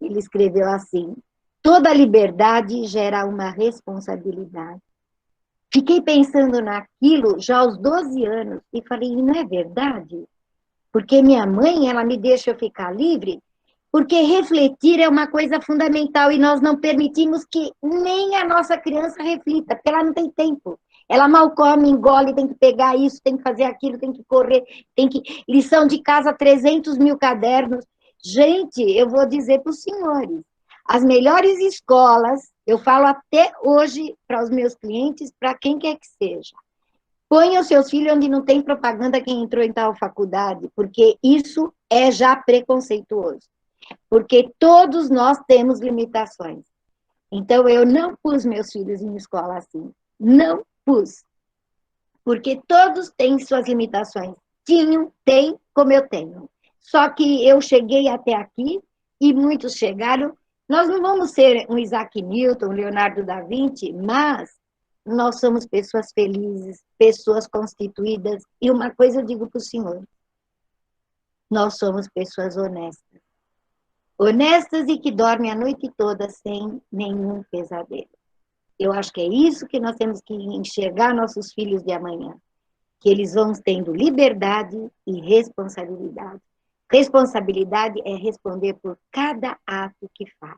Ele escreveu assim, toda liberdade gera uma responsabilidade. Fiquei pensando naquilo já aos 12 anos e falei, não é verdade? Porque minha mãe, ela me deixa eu ficar livre, porque refletir é uma coisa fundamental e nós não permitimos que nem a nossa criança reflita, porque ela não tem tempo. Ela mal come, engole, tem que pegar isso, tem que fazer aquilo, tem que correr, lição de casa, 300 mil cadernos. Gente, eu vou dizer para os senhores, as melhores escolas, eu falo até hoje para os meus clientes, para quem quer que seja, ponham seus filhos onde não tem propaganda quem entrou em tal faculdade, porque isso é já preconceituoso. Porque todos nós temos limitações. Então, eu não pus meus filhos em escola assim. Não pus. Porque todos têm suas limitações. Tem, como eu tenho. Só que eu cheguei até aqui, e muitos chegaram. Nós não vamos ser um Isaac Newton, um Leonardo da Vinci, mas nós somos pessoas felizes, pessoas constituídas. E uma coisa eu digo para o senhor, nós somos pessoas honestas. Honestas e que dormem a noite toda sem nenhum pesadelo. Eu acho que é isso que nós temos que enxergar nossos filhos de amanhã, que eles vão tendo liberdade e responsabilidade. Responsabilidade é responder por cada ato que faz.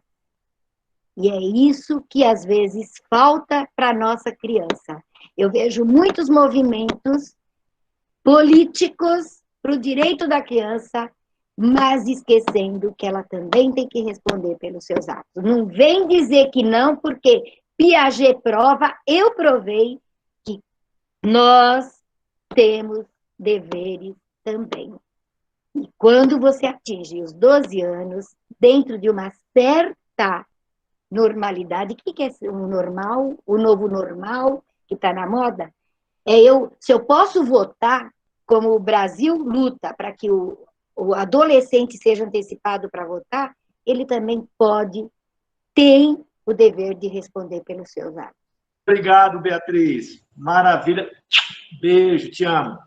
E é isso que às vezes falta para a nossa criança. Eu vejo muitos movimentos políticos para o direito da criança, mas esquecendo que ela também tem que responder pelos seus atos. Não vem dizer que não, porque Piaget prova, eu provei, que nós temos deveres também. E quando você atinge os 12 anos, dentro de uma certa normalidade. O que é o normal, o novo normal que está na moda? Se eu posso votar, como o Brasil luta para que o adolescente seja antecipado para votar, ele também tem o dever de responder pelos seus atos. Obrigado, Beatriz. Maravilha. Beijo, te amo.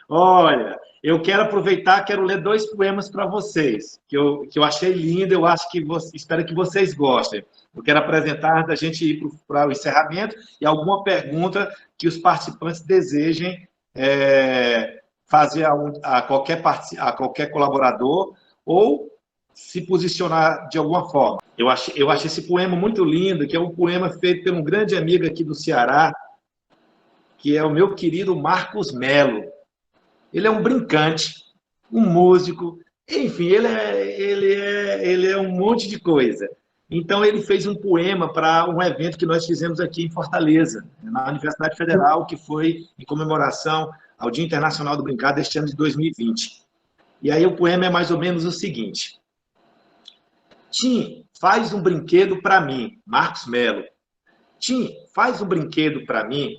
Olha, eu quero aproveitar, quero ler 2 poemas para vocês, que eu achei lindo, espero que vocês gostem. Eu quero apresentar, antes da gente ir para o encerramento, e alguma pergunta que os participantes desejem fazer a qualquer colaborador, ou se posicionar de alguma forma. Eu achei esse poema muito lindo, que é um poema feito por um grande amigo aqui do Ceará, que é o meu querido Marcos Melo. Ele é um brincante, um músico, enfim, ele é um monte de coisa. Então, ele fez um poema para um evento que nós fizemos aqui em Fortaleza, na Universidade Federal, que foi em comemoração ao Dia Internacional do Brincar deste ano de 2020. E aí o poema é mais ou menos o seguinte: Tim, faz um brinquedo para mim, Marcos Melo. Tim, faz um brinquedo para mim.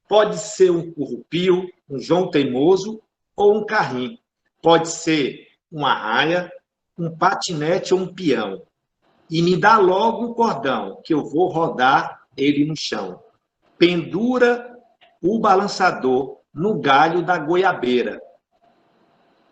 Pode ser um currupio, um João Teimoso ou um carrinho. Pode ser uma raia, um patinete ou um peão. E me dá logo o cordão, que eu vou rodar ele no chão. Pendura o balançador no galho da goiabeira.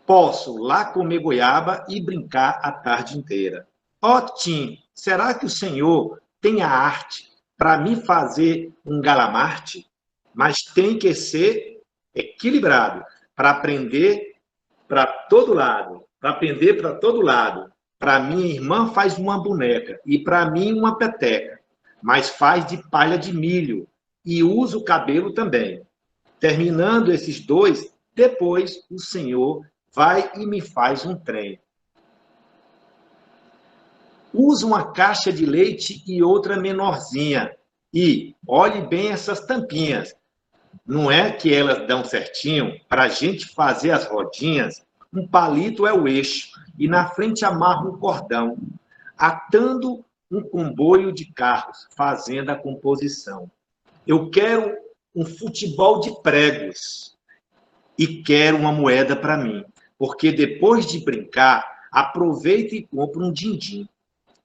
Posso lá comer goiaba e brincar a tarde inteira. Ó, Tim, será que o senhor tem a arte para me fazer um galamarte? Mas tem que ser equilibrado, para aprender para todo lado. Para aprender para todo lado. Para minha irmã faz uma boneca e para mim uma peteca, mas faz de palha de milho e usa o cabelo também. Terminando esses 2, depois o senhor vai e me faz um trem. Usa uma caixa de leite e outra menorzinha. E olhe bem essas tampinhas. Não é que elas dão certinho para a gente fazer as rodinhas? Um palito é o eixo e na frente amarra um cordão, atando um comboio de carros, fazendo a composição. Eu quero um futebol de pregos e quero uma moeda para mim, porque depois de brincar, aproveito e compro um din-din.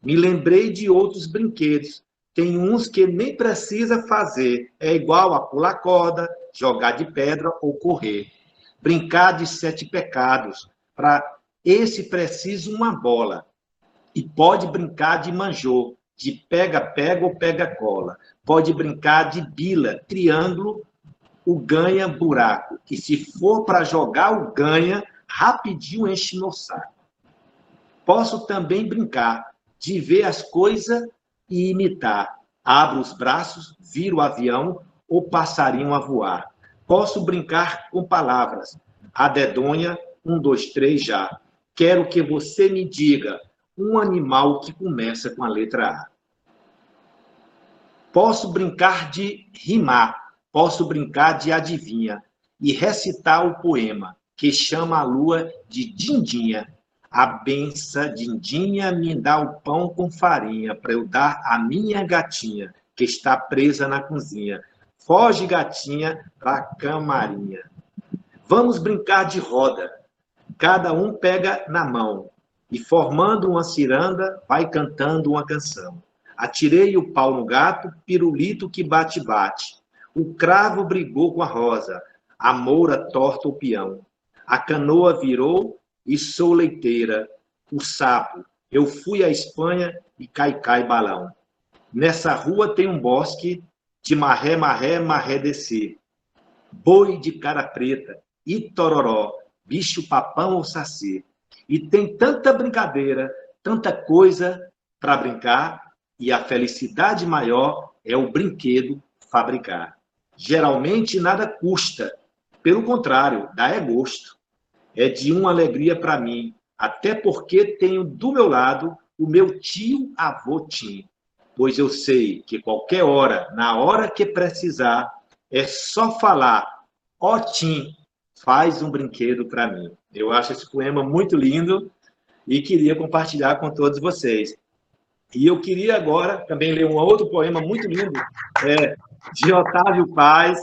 Me lembrei de outros brinquedos. Tem uns que nem precisa fazer. É igual a pular corda, jogar de pedra ou correr. Brincar de 7 pecados. Para esse preciso uma bola. E pode brincar de manjô, de pega-pega ou pega-cola. Pode brincar de bila, triângulo, o ganha-buraco. E se for para jogar o ganha, rapidinho enche meu saco. Posso também brincar de ver as coisas e imitar. Abro os braços, viro o avião ou passarinho a voar. Posso brincar com palavras. A dedonha, 1, 2, 3 já. Quero que você me diga um animal que começa com a letra A. Posso brincar de rimar. Posso brincar de adivinha e recitar o poema que chama a lua de Dindinha. A benção Dindinha me dá o pão com farinha para eu dar à minha gatinha, que está presa na cozinha. Foge, gatinha, para a camarinha. Vamos brincar de roda. Cada um pega na mão e, formando uma ciranda, vai cantando uma canção. Atirei o pau no gato, pirulito que bate-bate. O cravo brigou com a rosa, a moura torta o peão. A canoa virou e sou leiteira, o sapo, eu fui à Espanha e cai balão. Nessa rua tem um bosque de marré, marré, marré descer. Boi de cara preta, e tororó, bicho papão ou saci. E tem tanta brincadeira, tanta coisa para brincar, e a felicidade maior é o brinquedo fabricar. Geralmente nada custa, pelo contrário, dá é gosto. É de uma alegria para mim, até porque tenho do meu lado o meu tio-avô Tim, pois eu sei que qualquer hora, na hora que precisar, é só falar, ó Tim, faz um brinquedo para mim. Eu acho esse poema muito lindo e queria compartilhar com todos vocês. E eu queria agora também ler um outro poema muito lindo, de Otávio Paz,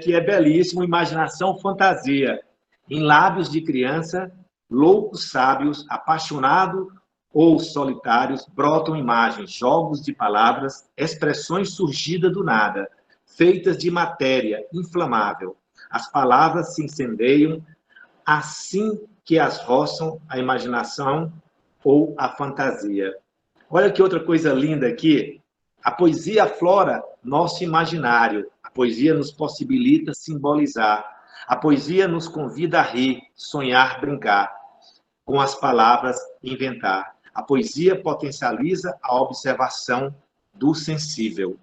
que é belíssimo, Imaginação Fantasia. Em lábios de criança, loucos sábios, apaixonado ou solitários, brotam imagens, jogos de palavras, expressões surgidas do nada, feitas de matéria inflamável. As palavras se incendeiam assim que as roçam a imaginação ou a fantasia. Olha que outra coisa linda aqui. A poesia aflora nosso imaginário. A poesia nos possibilita simbolizar. A poesia nos convida a rir, sonhar, brincar. Com as palavras, inventar. A poesia potencializa a observação do sensível.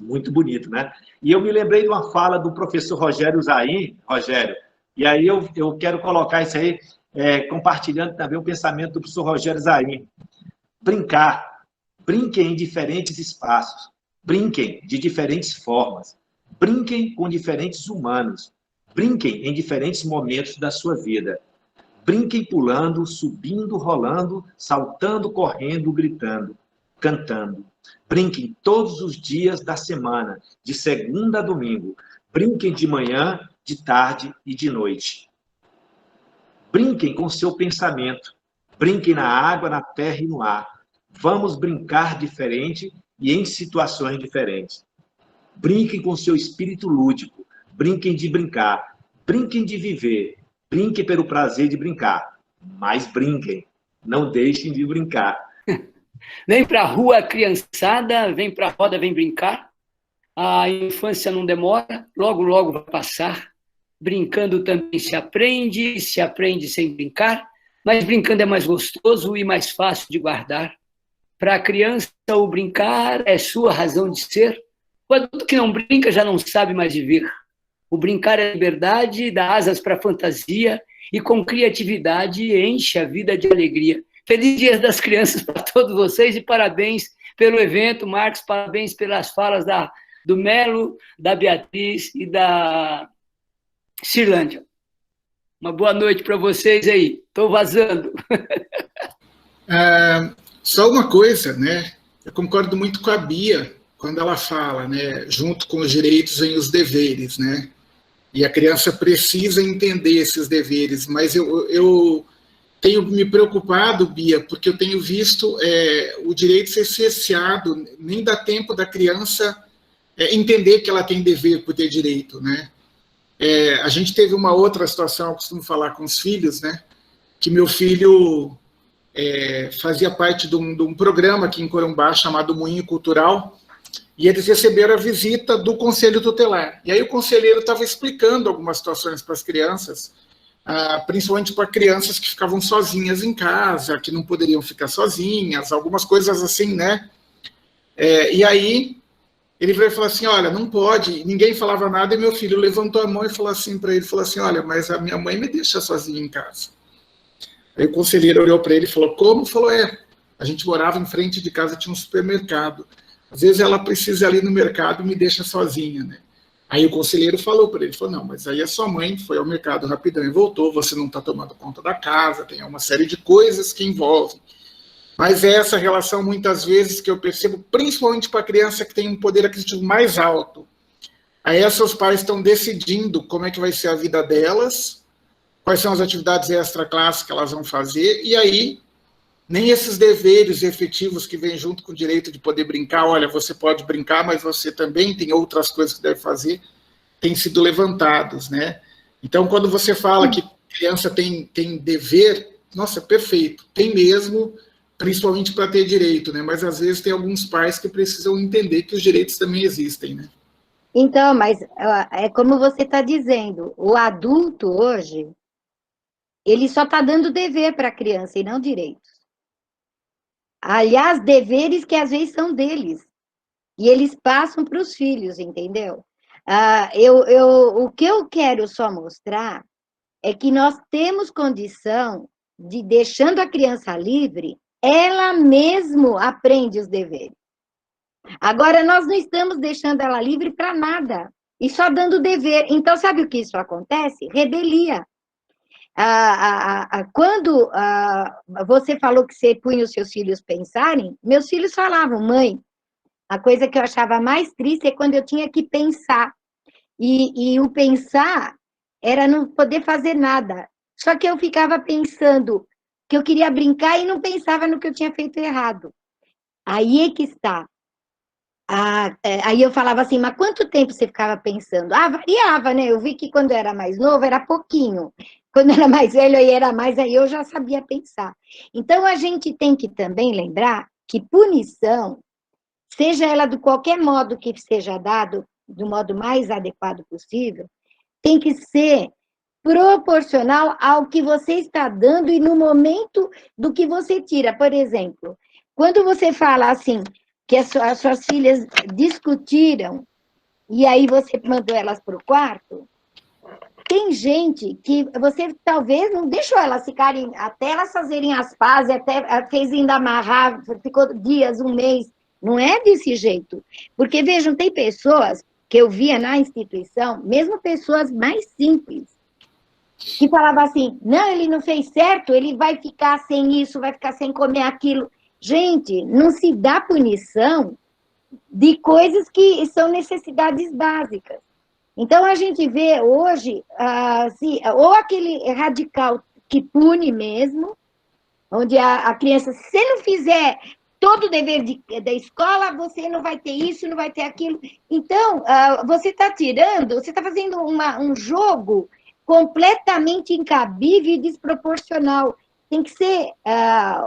Muito bonito, né? E eu me lembrei de uma fala do professor Rogério Zain, Rogério, e aí eu quero colocar isso aí, compartilhando também o pensamento do professor Rogério Zain. Brincar. Brinquem em diferentes espaços. Brinquem de diferentes formas. Brinquem com diferentes humanos. Brinquem em diferentes momentos da sua vida. Brinquem pulando, subindo, rolando, saltando, correndo, gritando, cantando. Brinquem todos os dias da semana, de segunda a domingo. Brinquem de manhã, de tarde e de noite. Brinquem com seu pensamento. Brinquem na água, na terra e no ar. Vamos brincar diferente e em situações diferentes. Brinquem com seu espírito lúdico. Brinquem de brincar. Brinquem de viver. Brinquem pelo prazer de brincar. Mas brinquem. Não deixem de brincar. Vem para a rua, criançada. Vem para a roda, vem brincar. A infância não demora. Logo, logo vai passar. Brincando também se aprende sem brincar. Mas brincando é mais gostoso e mais fácil de guardar. Para a criança, o brincar é sua razão de ser. O adulto que não brinca já não sabe mais viver. O brincar é liberdade, dá asas para a fantasia e com criatividade enche a vida de alegria. Feliz Dia das Crianças para todos vocês e parabéns pelo evento, Marcos, parabéns pelas falas do Melo, da Beatriz e da Cirlândia. Uma boa noite para vocês aí. Estou vazando. Só uma coisa, né? Eu concordo muito com a Bia quando ela fala, né? Junto com os direitos vem os deveres, né? E a criança precisa entender esses deveres. Mas eu tenho me preocupado, Bia, porque eu tenho visto o direito ser cerceado. Nem dá tempo da criança entender que ela tem dever por ter direito, né? A gente teve uma outra situação, eu costumo falar com os filhos, né? Que meu filho fazia parte de um programa aqui em Corumbá chamado Moinho Cultural, e eles receberam a visita do Conselho Tutelar. E aí o conselheiro estava explicando algumas situações para as crianças, principalmente para crianças que ficavam sozinhas em casa, que não poderiam ficar sozinhas, algumas coisas assim, né? E aí ele veio falar assim, olha, não pode, ninguém falava nada, e meu filho levantou a mão e falou assim para ele, falou assim, olha, mas a minha mãe me deixa sozinha em casa. Aí o conselheiro olhou para ele e falou, como? Falou, a gente morava em frente de casa, tinha um supermercado. Às vezes ela precisa ir ali no mercado e me deixa sozinha, né? Aí o conselheiro falou para ele, falou, não, mas aí a sua mãe foi ao mercado rapidão e voltou, você não está tomando conta da casa, tem uma série de coisas que envolvem. Mas é essa relação, muitas vezes, que eu percebo, principalmente para a criança que tem um poder aquisitivo mais alto. Aí seus pais estão decidindo como é que vai ser a vida delas, quais são as atividades extra-classe que elas vão fazer, e aí nem esses deveres efetivos que vêm junto com o direito de poder brincar, olha, você pode brincar, mas você também tem outras coisas que deve fazer, têm sido levantados, né? Então, quando você fala que criança tem dever, nossa, perfeito, tem mesmo, principalmente para ter direito, né? Mas às vezes tem alguns pais que precisam entender que os direitos também existem, né? Então, mas é como você está dizendo, o adulto hoje, ele só está dando dever para a criança e não direitos. Aliás, deveres que às vezes são deles. E eles passam para os filhos, entendeu? O que eu quero só mostrar é que nós temos condição de, deixando a criança livre, ela mesmo aprende os deveres. Agora, nós não estamos deixando ela livre para nada, e só dando dever. Então, sabe o que isso acontece? Rebelia. Quando você falou que você punha os seus filhos pensarem, meus filhos falavam, mãe, a coisa que eu achava mais triste é quando eu tinha que pensar. E o pensar era não poder fazer nada. Só que eu ficava pensando que eu queria brincar e não pensava no que eu tinha feito errado. Aí é que está. Aí eu falava assim, mas quanto tempo você ficava pensando? Variava, né? Eu vi que quando eu era mais novo era pouquinho. Quando eu era mais velho, aí era mais, aí eu já sabia pensar. Então, a gente tem que também lembrar que punição, seja ela de qualquer modo que seja dado, do modo mais adequado possível, tem que ser proporcional ao que você está dando e no momento do que você tira. Por exemplo, quando você fala assim, que as suas filhas discutiram e aí você mandou elas para o quarto, tem gente que você talvez não deixou elas ficarem, até elas fazerem as pazes, até fez ainda amarrar, ficou dias, um mês. Não é desse jeito. Porque, vejam, tem pessoas que eu via na instituição, mesmo pessoas mais simples, que falavam assim, não, ele não fez certo, ele vai ficar sem isso, vai ficar sem comer aquilo. Gente, não se dá punição de coisas que são necessidades básicas. Então, a gente vê hoje, ou aquele radical que pune mesmo, onde a criança, se você não fizer todo o dever da escola, você não vai ter isso, não vai ter aquilo. Então, você está tirando, você está fazendo um jogo completamente incabível e desproporcional. Tem que ser,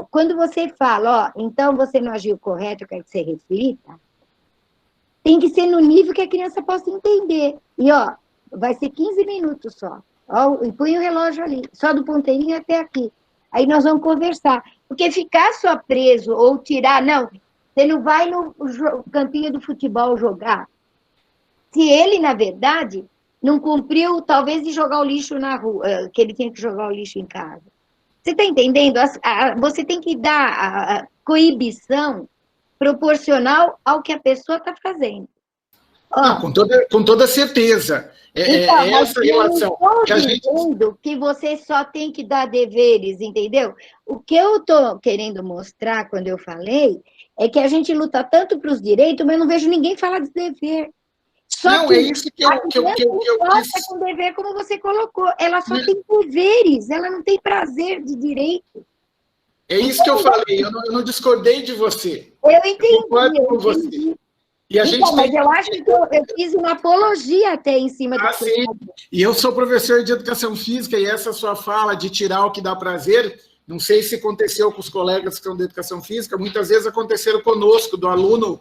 quando você fala, então você não agiu correto, eu quero que você reflita, tem que ser no nível que a criança possa entender. E, vai ser 15 minutos só. E põe o relógio ali, só do ponteirinho até aqui. Aí nós vamos conversar. Porque ficar só preso ou tirar, não, você não vai no campinho do futebol jogar. Se ele, na verdade, não cumpriu, talvez, de jogar o lixo na rua, que ele tinha que jogar o lixo em casa. Você está entendendo? Você tem que dar a coibição proporcional ao que a pessoa está fazendo. Não, com toda certeza. Então, essa relação. Eu não estou dizendo que você só tem que dar deveres, entendeu? O que eu estou querendo mostrar quando eu falei é que a gente luta tanto para os direitos, mas eu não vejo ninguém falar de dever. Não, é isso que eu quis. Com dever, como você colocou. Ela só tem deveres, ela não tem prazer de direito. É isso que eu falei, eu não discordei de você. Eu entendi. Eu concordo com você. E a gente mas eu acho que eu fiz uma apologia até em cima do sim. E eu sou professor de educação física, e essa sua fala de tirar o que dá prazer, não sei se aconteceu com os colegas que são da educação física, muitas vezes aconteceram conosco, do aluno,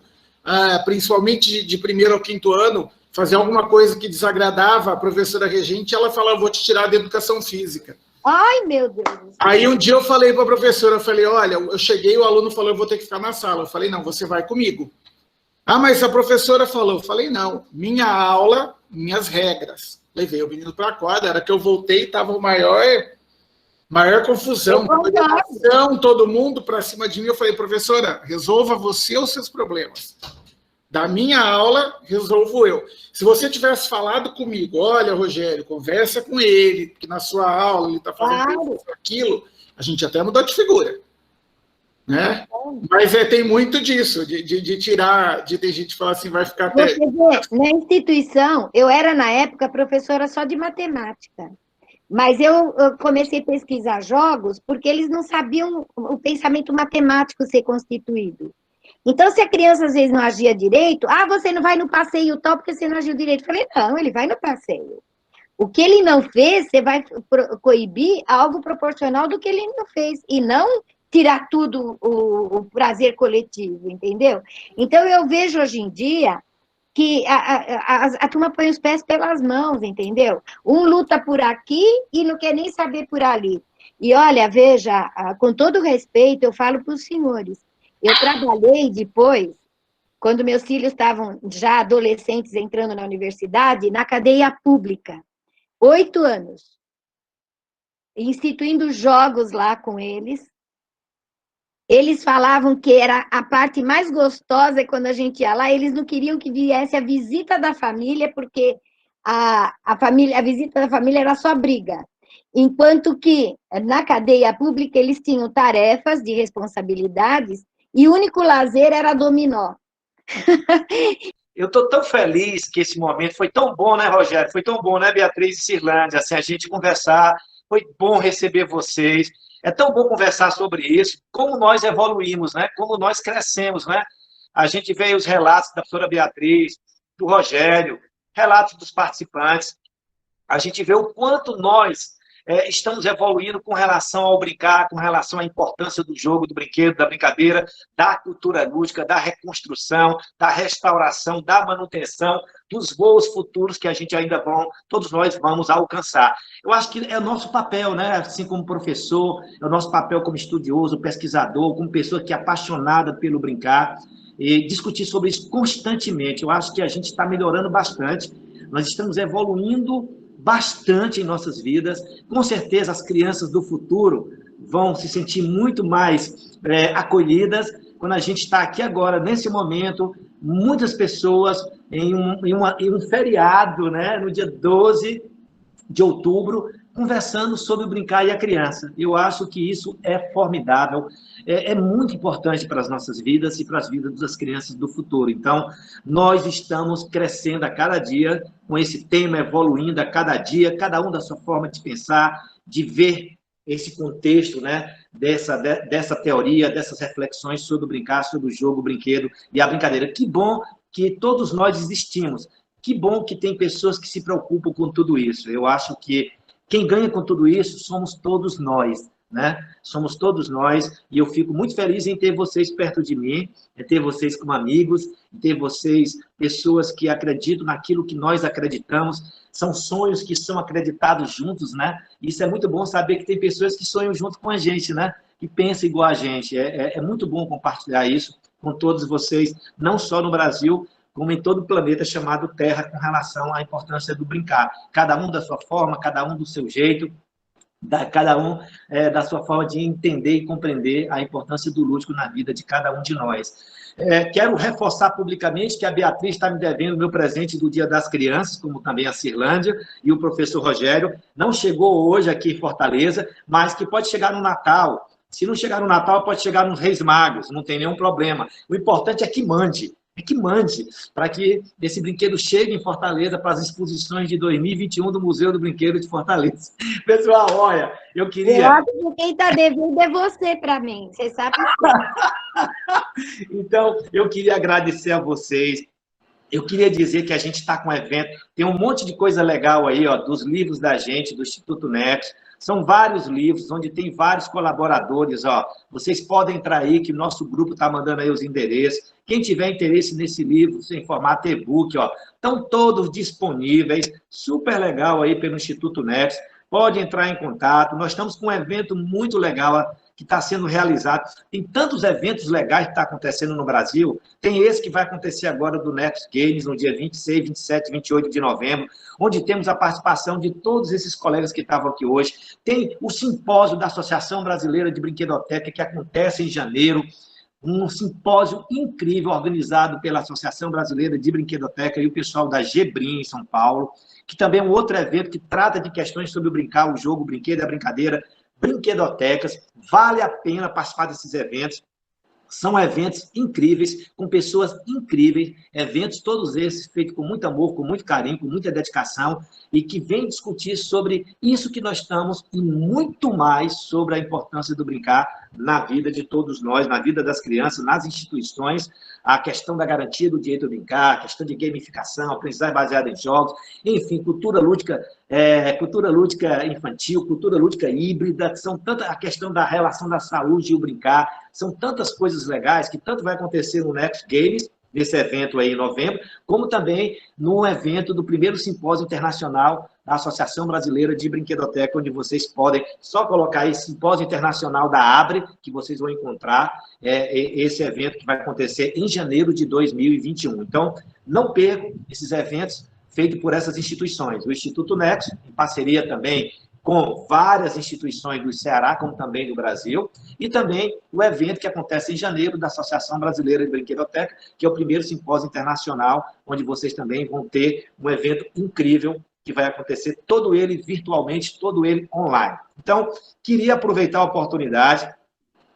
principalmente de primeiro ao quinto ano, fazer alguma coisa que desagradava a professora regente, ela falava, vou te tirar da educação física. Ai, meu Deus! Aí um dia eu falei para a professora, eu falei, olha, eu cheguei, o aluno falou, eu vou ter que ficar na sala. Eu falei, não, você vai comigo. Mas a professora falou, eu falei, não, minha aula, minhas regras. Levei o menino para a quadra, era que eu voltei, estava maior confusão, todo mundo para cima de mim. Eu falei, professora, resolva você os seus problemas. Da minha aula, resolvo eu. Se você tivesse falado comigo, olha, Rogério, conversa com ele, que na sua aula ele está fazendo aquilo, a gente até mudou de figura. Né? Mas tem muito disso, de tirar, de ter gente que fala assim, vai ficar até... Você vê, na instituição, eu era, na época, professora só de matemática. Mas eu comecei a pesquisar jogos porque eles não sabiam o pensamento matemático ser constituído. Então, se a criança, às vezes, não agia direito, você não vai no passeio tal porque você não agiu direito. Eu falei, não, ele vai no passeio. O que ele não fez, você vai coibir algo proporcional do que ele não fez. E não tirar tudo o prazer coletivo, entendeu? Então, eu vejo hoje em dia que a turma põe os pés pelas mãos, entendeu? Um luta por aqui e não quer nem saber por ali. E olha, veja, com todo respeito, eu falo para os senhores, eu trabalhei depois, quando meus filhos estavam já adolescentes entrando na universidade, na cadeia pública, 8 anos, instituindo jogos lá com eles. Eles falavam que era a parte mais gostosa quando a gente ia lá, eles não queriam que viesse a visita da família, porque a visita da família era só briga. enquanto que na cadeia pública eles tinham tarefas de responsabilidades e o único lazer era dominó. Eu estou tão feliz que esse momento foi tão bom, né, Rogério? Foi tão bom, né, Beatriz e Cirlândia? Assim, a gente conversar, foi bom receber vocês. É tão bom conversar sobre isso, como nós evoluímos, né? Como nós crescemos, né? A gente vê os relatos da professora Beatriz, do Rogério, relatos dos participantes. A gente vê o quanto nós estamos evoluindo com relação ao brincar, com relação à importância do jogo, do brinquedo, da brincadeira, da cultura lúdica, da reconstrução, da restauração, da manutenção, dos voos futuros que a gente ainda todos nós vamos alcançar. Eu acho que é o nosso papel, né? Assim como professor, é o nosso papel como estudioso, pesquisador, como pessoa que é apaixonada pelo brincar, e discutir sobre isso constantemente. Eu acho que a gente está melhorando bastante, nós estamos evoluindo bastante em nossas vidas. Com certeza, as crianças do futuro vão se sentir muito mais acolhidas quando a gente está aqui agora, nesse momento, muitas pessoas em um feriado, né, no dia 12 de outubro, conversando sobre o brincar e a criança. Eu acho que isso é formidável, é muito importante para as nossas vidas e para as vidas das crianças do futuro. Então, nós estamos crescendo a cada dia, com esse tema evoluindo a cada dia, cada um da sua forma de pensar, de ver esse contexto, né, dessa teoria, dessas reflexões sobre o brincar, sobre o jogo, o brinquedo e a brincadeira. Que bom que todos nós existimos. Que bom que tem pessoas que se preocupam com tudo isso. Eu acho que quem ganha com tudo isso somos todos nós, né? Somos todos nós, e eu fico muito feliz em ter vocês perto de mim, em ter vocês como amigos, em ter vocês, pessoas que acreditam naquilo que nós acreditamos, são sonhos que são acreditados juntos, né? Isso é muito bom saber que tem pessoas que sonham junto com a gente, né? Que pensam igual a gente. É muito bom compartilhar isso com todos vocês, não só no Brasil, como em todo o planeta chamado Terra, com relação à importância do brincar. Cada um da sua forma, cada um do seu jeito, cada um da sua forma de entender e compreender a importância do lúdico na vida de cada um de nós. Quero reforçar publicamente que a Beatriz está me devendo o meu presente do Dia das Crianças, como também a Cirlândia e o professor Rogério. Não chegou hoje aqui em Fortaleza, mas que pode chegar no Natal. Se não chegar no Natal, pode chegar nos Reis Magos, não tem nenhum problema. O importante é que mande. Para que esse brinquedo chegue em Fortaleza para as exposições de 2021 do Museu do Brinquedo de Fortaleza. Pessoal, olha, eu queria... Eu acho que quem está devendo é você para mim, você sabe que... Então, eu queria agradecer a vocês. Eu queria dizer que a gente está com um evento, tem um monte de coisa legal aí, ó, dos livros da gente, do Instituto Nexo. São vários livros, onde tem vários colaboradores, ó. Vocês podem entrar aí, que o nosso grupo está mandando aí os endereços. Quem tiver interesse nesse livro, em formato e-book, ó, estão todos disponíveis. Super legal aí pelo Instituto Nexo. Pode entrar em contato. Nós estamos com um evento muito legal que está sendo realizado. Tem tantos eventos legais que estão acontecendo no Brasil. Tem esse que vai acontecer agora do Nexus Games, no dia 26, 27, 28 de novembro, onde temos a participação de todos esses colegas que estavam aqui hoje. Tem o simpósio da Associação Brasileira de Brinquedoteca, que acontece em janeiro, um simpósio incrível organizado pela Associação Brasileira de Brinquedoteca e o pessoal da Gebrim, em São Paulo, que também é um outro evento que trata de questões sobre o brincar, o jogo, o brinquedo e a brincadeira, brinquedotecas. Vale a pena participar desses eventos. São eventos incríveis, com pessoas incríveis, eventos todos esses feitos com muito amor, com muito carinho, com muita dedicação, e que vêm discutir sobre isso que nós estamos e muito mais sobre a importância do brincar na vida de todos nós, na vida das crianças, nas instituições, a questão da garantia do direito a brincar, a questão de gamificação, aprendizagem baseada em jogos, enfim, cultura lúdica infantil, cultura lúdica híbrida, são tanta a questão da relação da saúde e o brincar, são tantas coisas legais que tanto vai acontecer no Next Games, nesse evento aí em novembro, como também no evento do primeiro simpósio internacional da Associação Brasileira de Brinquedoteca, onde vocês podem só colocar aí Simpósio Internacional da ABRE, que vocês vão encontrar esse evento que vai acontecer em janeiro de 2021. Então, não percam esses eventos feitos por essas instituições. O Instituto Nexo, em parceria também com várias instituições do Ceará, como também do Brasil, e também o evento que acontece em janeiro da Associação Brasileira de Brinquedoteca, que é o primeiro simpósio internacional, onde vocês também vão ter um evento incrível que vai acontecer todo ele virtualmente, todo ele online. Então, queria aproveitar a oportunidade,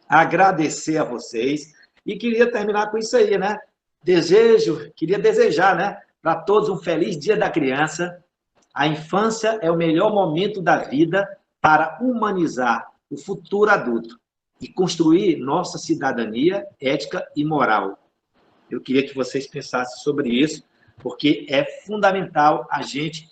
agradecer a vocês e queria terminar com isso aí, né? Queria desejar, né, para todos um feliz Dia da Criança. A infância é o melhor momento da vida para humanizar o futuro adulto e construir nossa cidadania ética e moral. Eu queria que vocês pensassem sobre isso, porque é fundamental a gente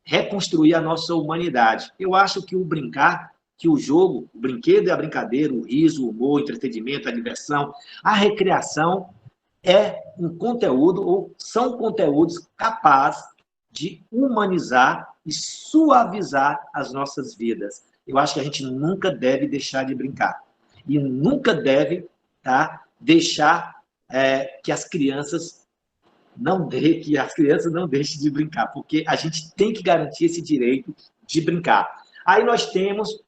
reconstruir a nossa humanidade. Eu acho que o brincar, que o jogo, o brinquedo e a brincadeira, o riso, o humor, o entretenimento, a diversão, a recreação é um conteúdo, ou são conteúdos capazes de humanizar e suavizar as nossas vidas. Eu acho que a gente nunca deve deixar de brincar. E nunca deve deixar que as crianças não deixem de brincar, porque a gente tem que garantir esse direito de brincar. Aí nós temos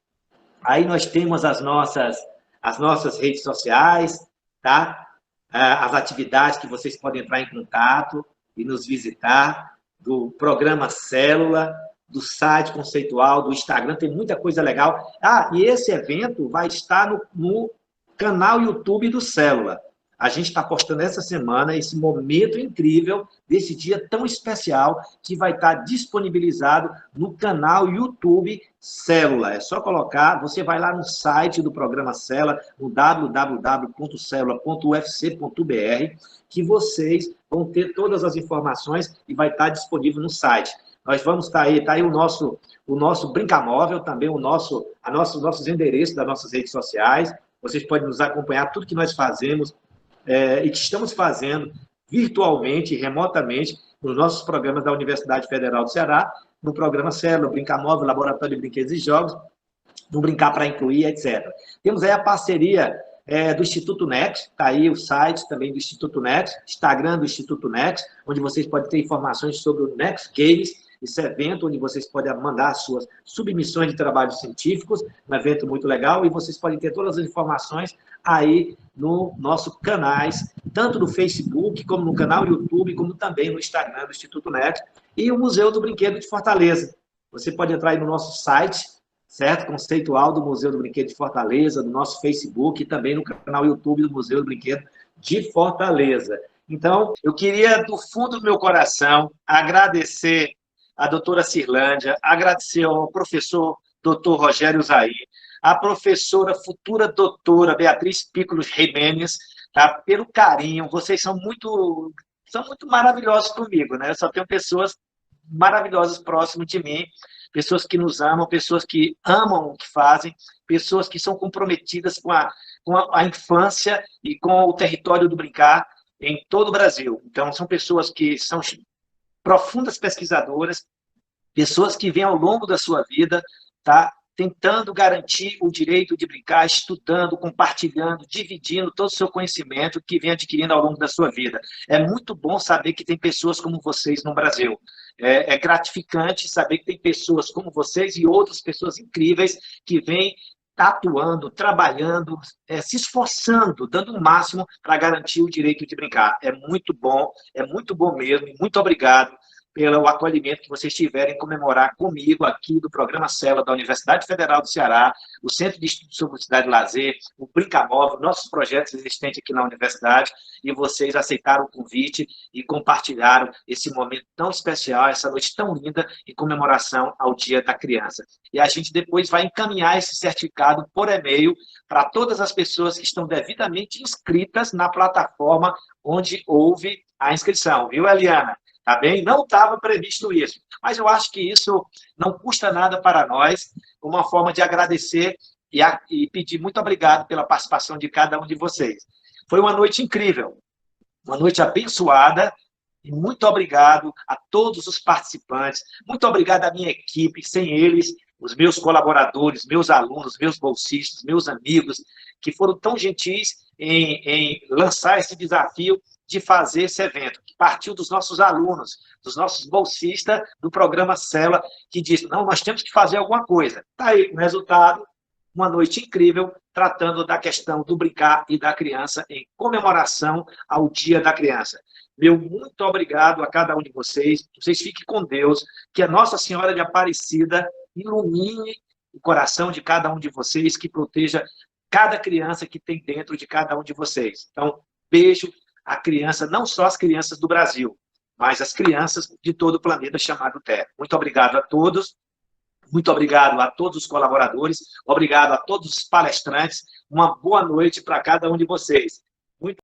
as nossas redes sociais, tá? As atividades que vocês podem entrar em contato e nos visitar, do programa Célula, do site conceitual, do Instagram, tem muita coisa legal. E esse evento vai estar no canal YouTube do Célula. A gente está postando essa semana esse momento incrível desse dia tão especial que vai estar disponibilizado no canal YouTube Célula. É só colocar, você vai lá no site do programa Célula, no www.celula.ufc.br, que vocês vão ter todas as informações e vai estar disponível no site. Nós vamos estar aí, está aí o nosso Brincamóvel, também nossos endereços das nossas redes sociais. Vocês podem nos acompanhar, tudo que nós fazemos, e que estamos fazendo virtualmente, remotamente, nos nossos programas da Universidade Federal do Ceará, no programa Célula, Brincamóvel, Laboratório de Brinquedos e Jogos, no Brincar para Incluir, etc. Temos aí a parceria do Instituto Next, está aí o site também do Instituto Next, Instagram do Instituto Next, onde vocês podem ter informações sobre o Next Games, esse evento onde vocês podem mandar suas submissões de trabalhos científicos, um evento muito legal, e vocês podem ter todas as informações aí no nosso canais, tanto no Facebook, como no canal YouTube, como também no Instagram do Instituto Next, e o Museu do Brinquedo de Fortaleza. Você pode entrar aí no nosso site, certo? Conceitual do Museu do Brinquedo de Fortaleza, do nosso Facebook, e também no canal YouTube do Museu do Brinquedo de Fortaleza. Então, eu queria, do fundo do meu coração, agradecer a doutora Cirlândia, agradecer ao professor doutor Rogério Zair, a professora, futura doutora Beatriz Piccolo Jimenez, tá? Pelo carinho. Vocês são muito maravilhosos comigo, né? Eu só tenho pessoas maravilhosas próximo de mim, pessoas que nos amam, pessoas que amam o que fazem, pessoas que são comprometidas com a infância e com o território do brincar em todo o Brasil. Então, são pessoas que são profundas pesquisadoras, pessoas que vêm ao longo da sua vida, tá, tentando garantir o direito de brincar, estudando, compartilhando, dividindo todo o seu conhecimento que vem adquirindo ao longo da sua vida. É muito bom saber que tem pessoas como vocês no Brasil. É gratificante saber que tem pessoas como vocês e outras pessoas incríveis que vêm atuando, trabalhando, se esforçando, dando o máximo para garantir o direito de brincar. É muito bom mesmo, e muito obrigado pelo acolhimento que vocês tiverem em comemorar comigo aqui do programa Célula da Universidade Federal do Ceará, o Centro de Estudos sobre Cidade e Lazer, o Brincamóvel, nossos projetos existentes aqui na universidade, e vocês aceitaram o convite e compartilharam esse momento tão especial, essa noite tão linda, em comemoração ao Dia da Criança. E a gente depois vai encaminhar esse certificado por e-mail para todas as pessoas que estão devidamente inscritas na plataforma onde houve a inscrição. Viu, Eliana? Tá bem? Não estava previsto isso, mas eu acho que isso não custa nada para nós, uma forma de agradecer e pedir muito obrigado pela participação de cada um de vocês. Foi uma noite incrível, uma noite abençoada, e muito obrigado a todos os participantes, muito obrigado à minha equipe, sem eles, os meus colaboradores, meus alunos, meus bolsistas, meus amigos, que foram tão gentis em lançar esse desafio de fazer esse evento, que partiu dos nossos alunos, dos nossos bolsistas do programa Célula, que disse, não, nós temos que fazer alguma coisa. Está aí o resultado, uma noite incrível, tratando da questão do brincar e da criança em comemoração ao Dia da Criança. Meu muito obrigado a cada um de vocês. Vocês fiquem com Deus. Que a Nossa Senhora de Aparecida ilumine o coração de cada um de vocês, que proteja cada criança que tem dentro de cada um de vocês. Então, beijo a criança, não só as crianças do Brasil, mas as crianças de todo o planeta chamado Terra. Muito obrigado a todos. Muito obrigado a todos os colaboradores, obrigado a todos os palestrantes, uma boa noite para cada um de vocês.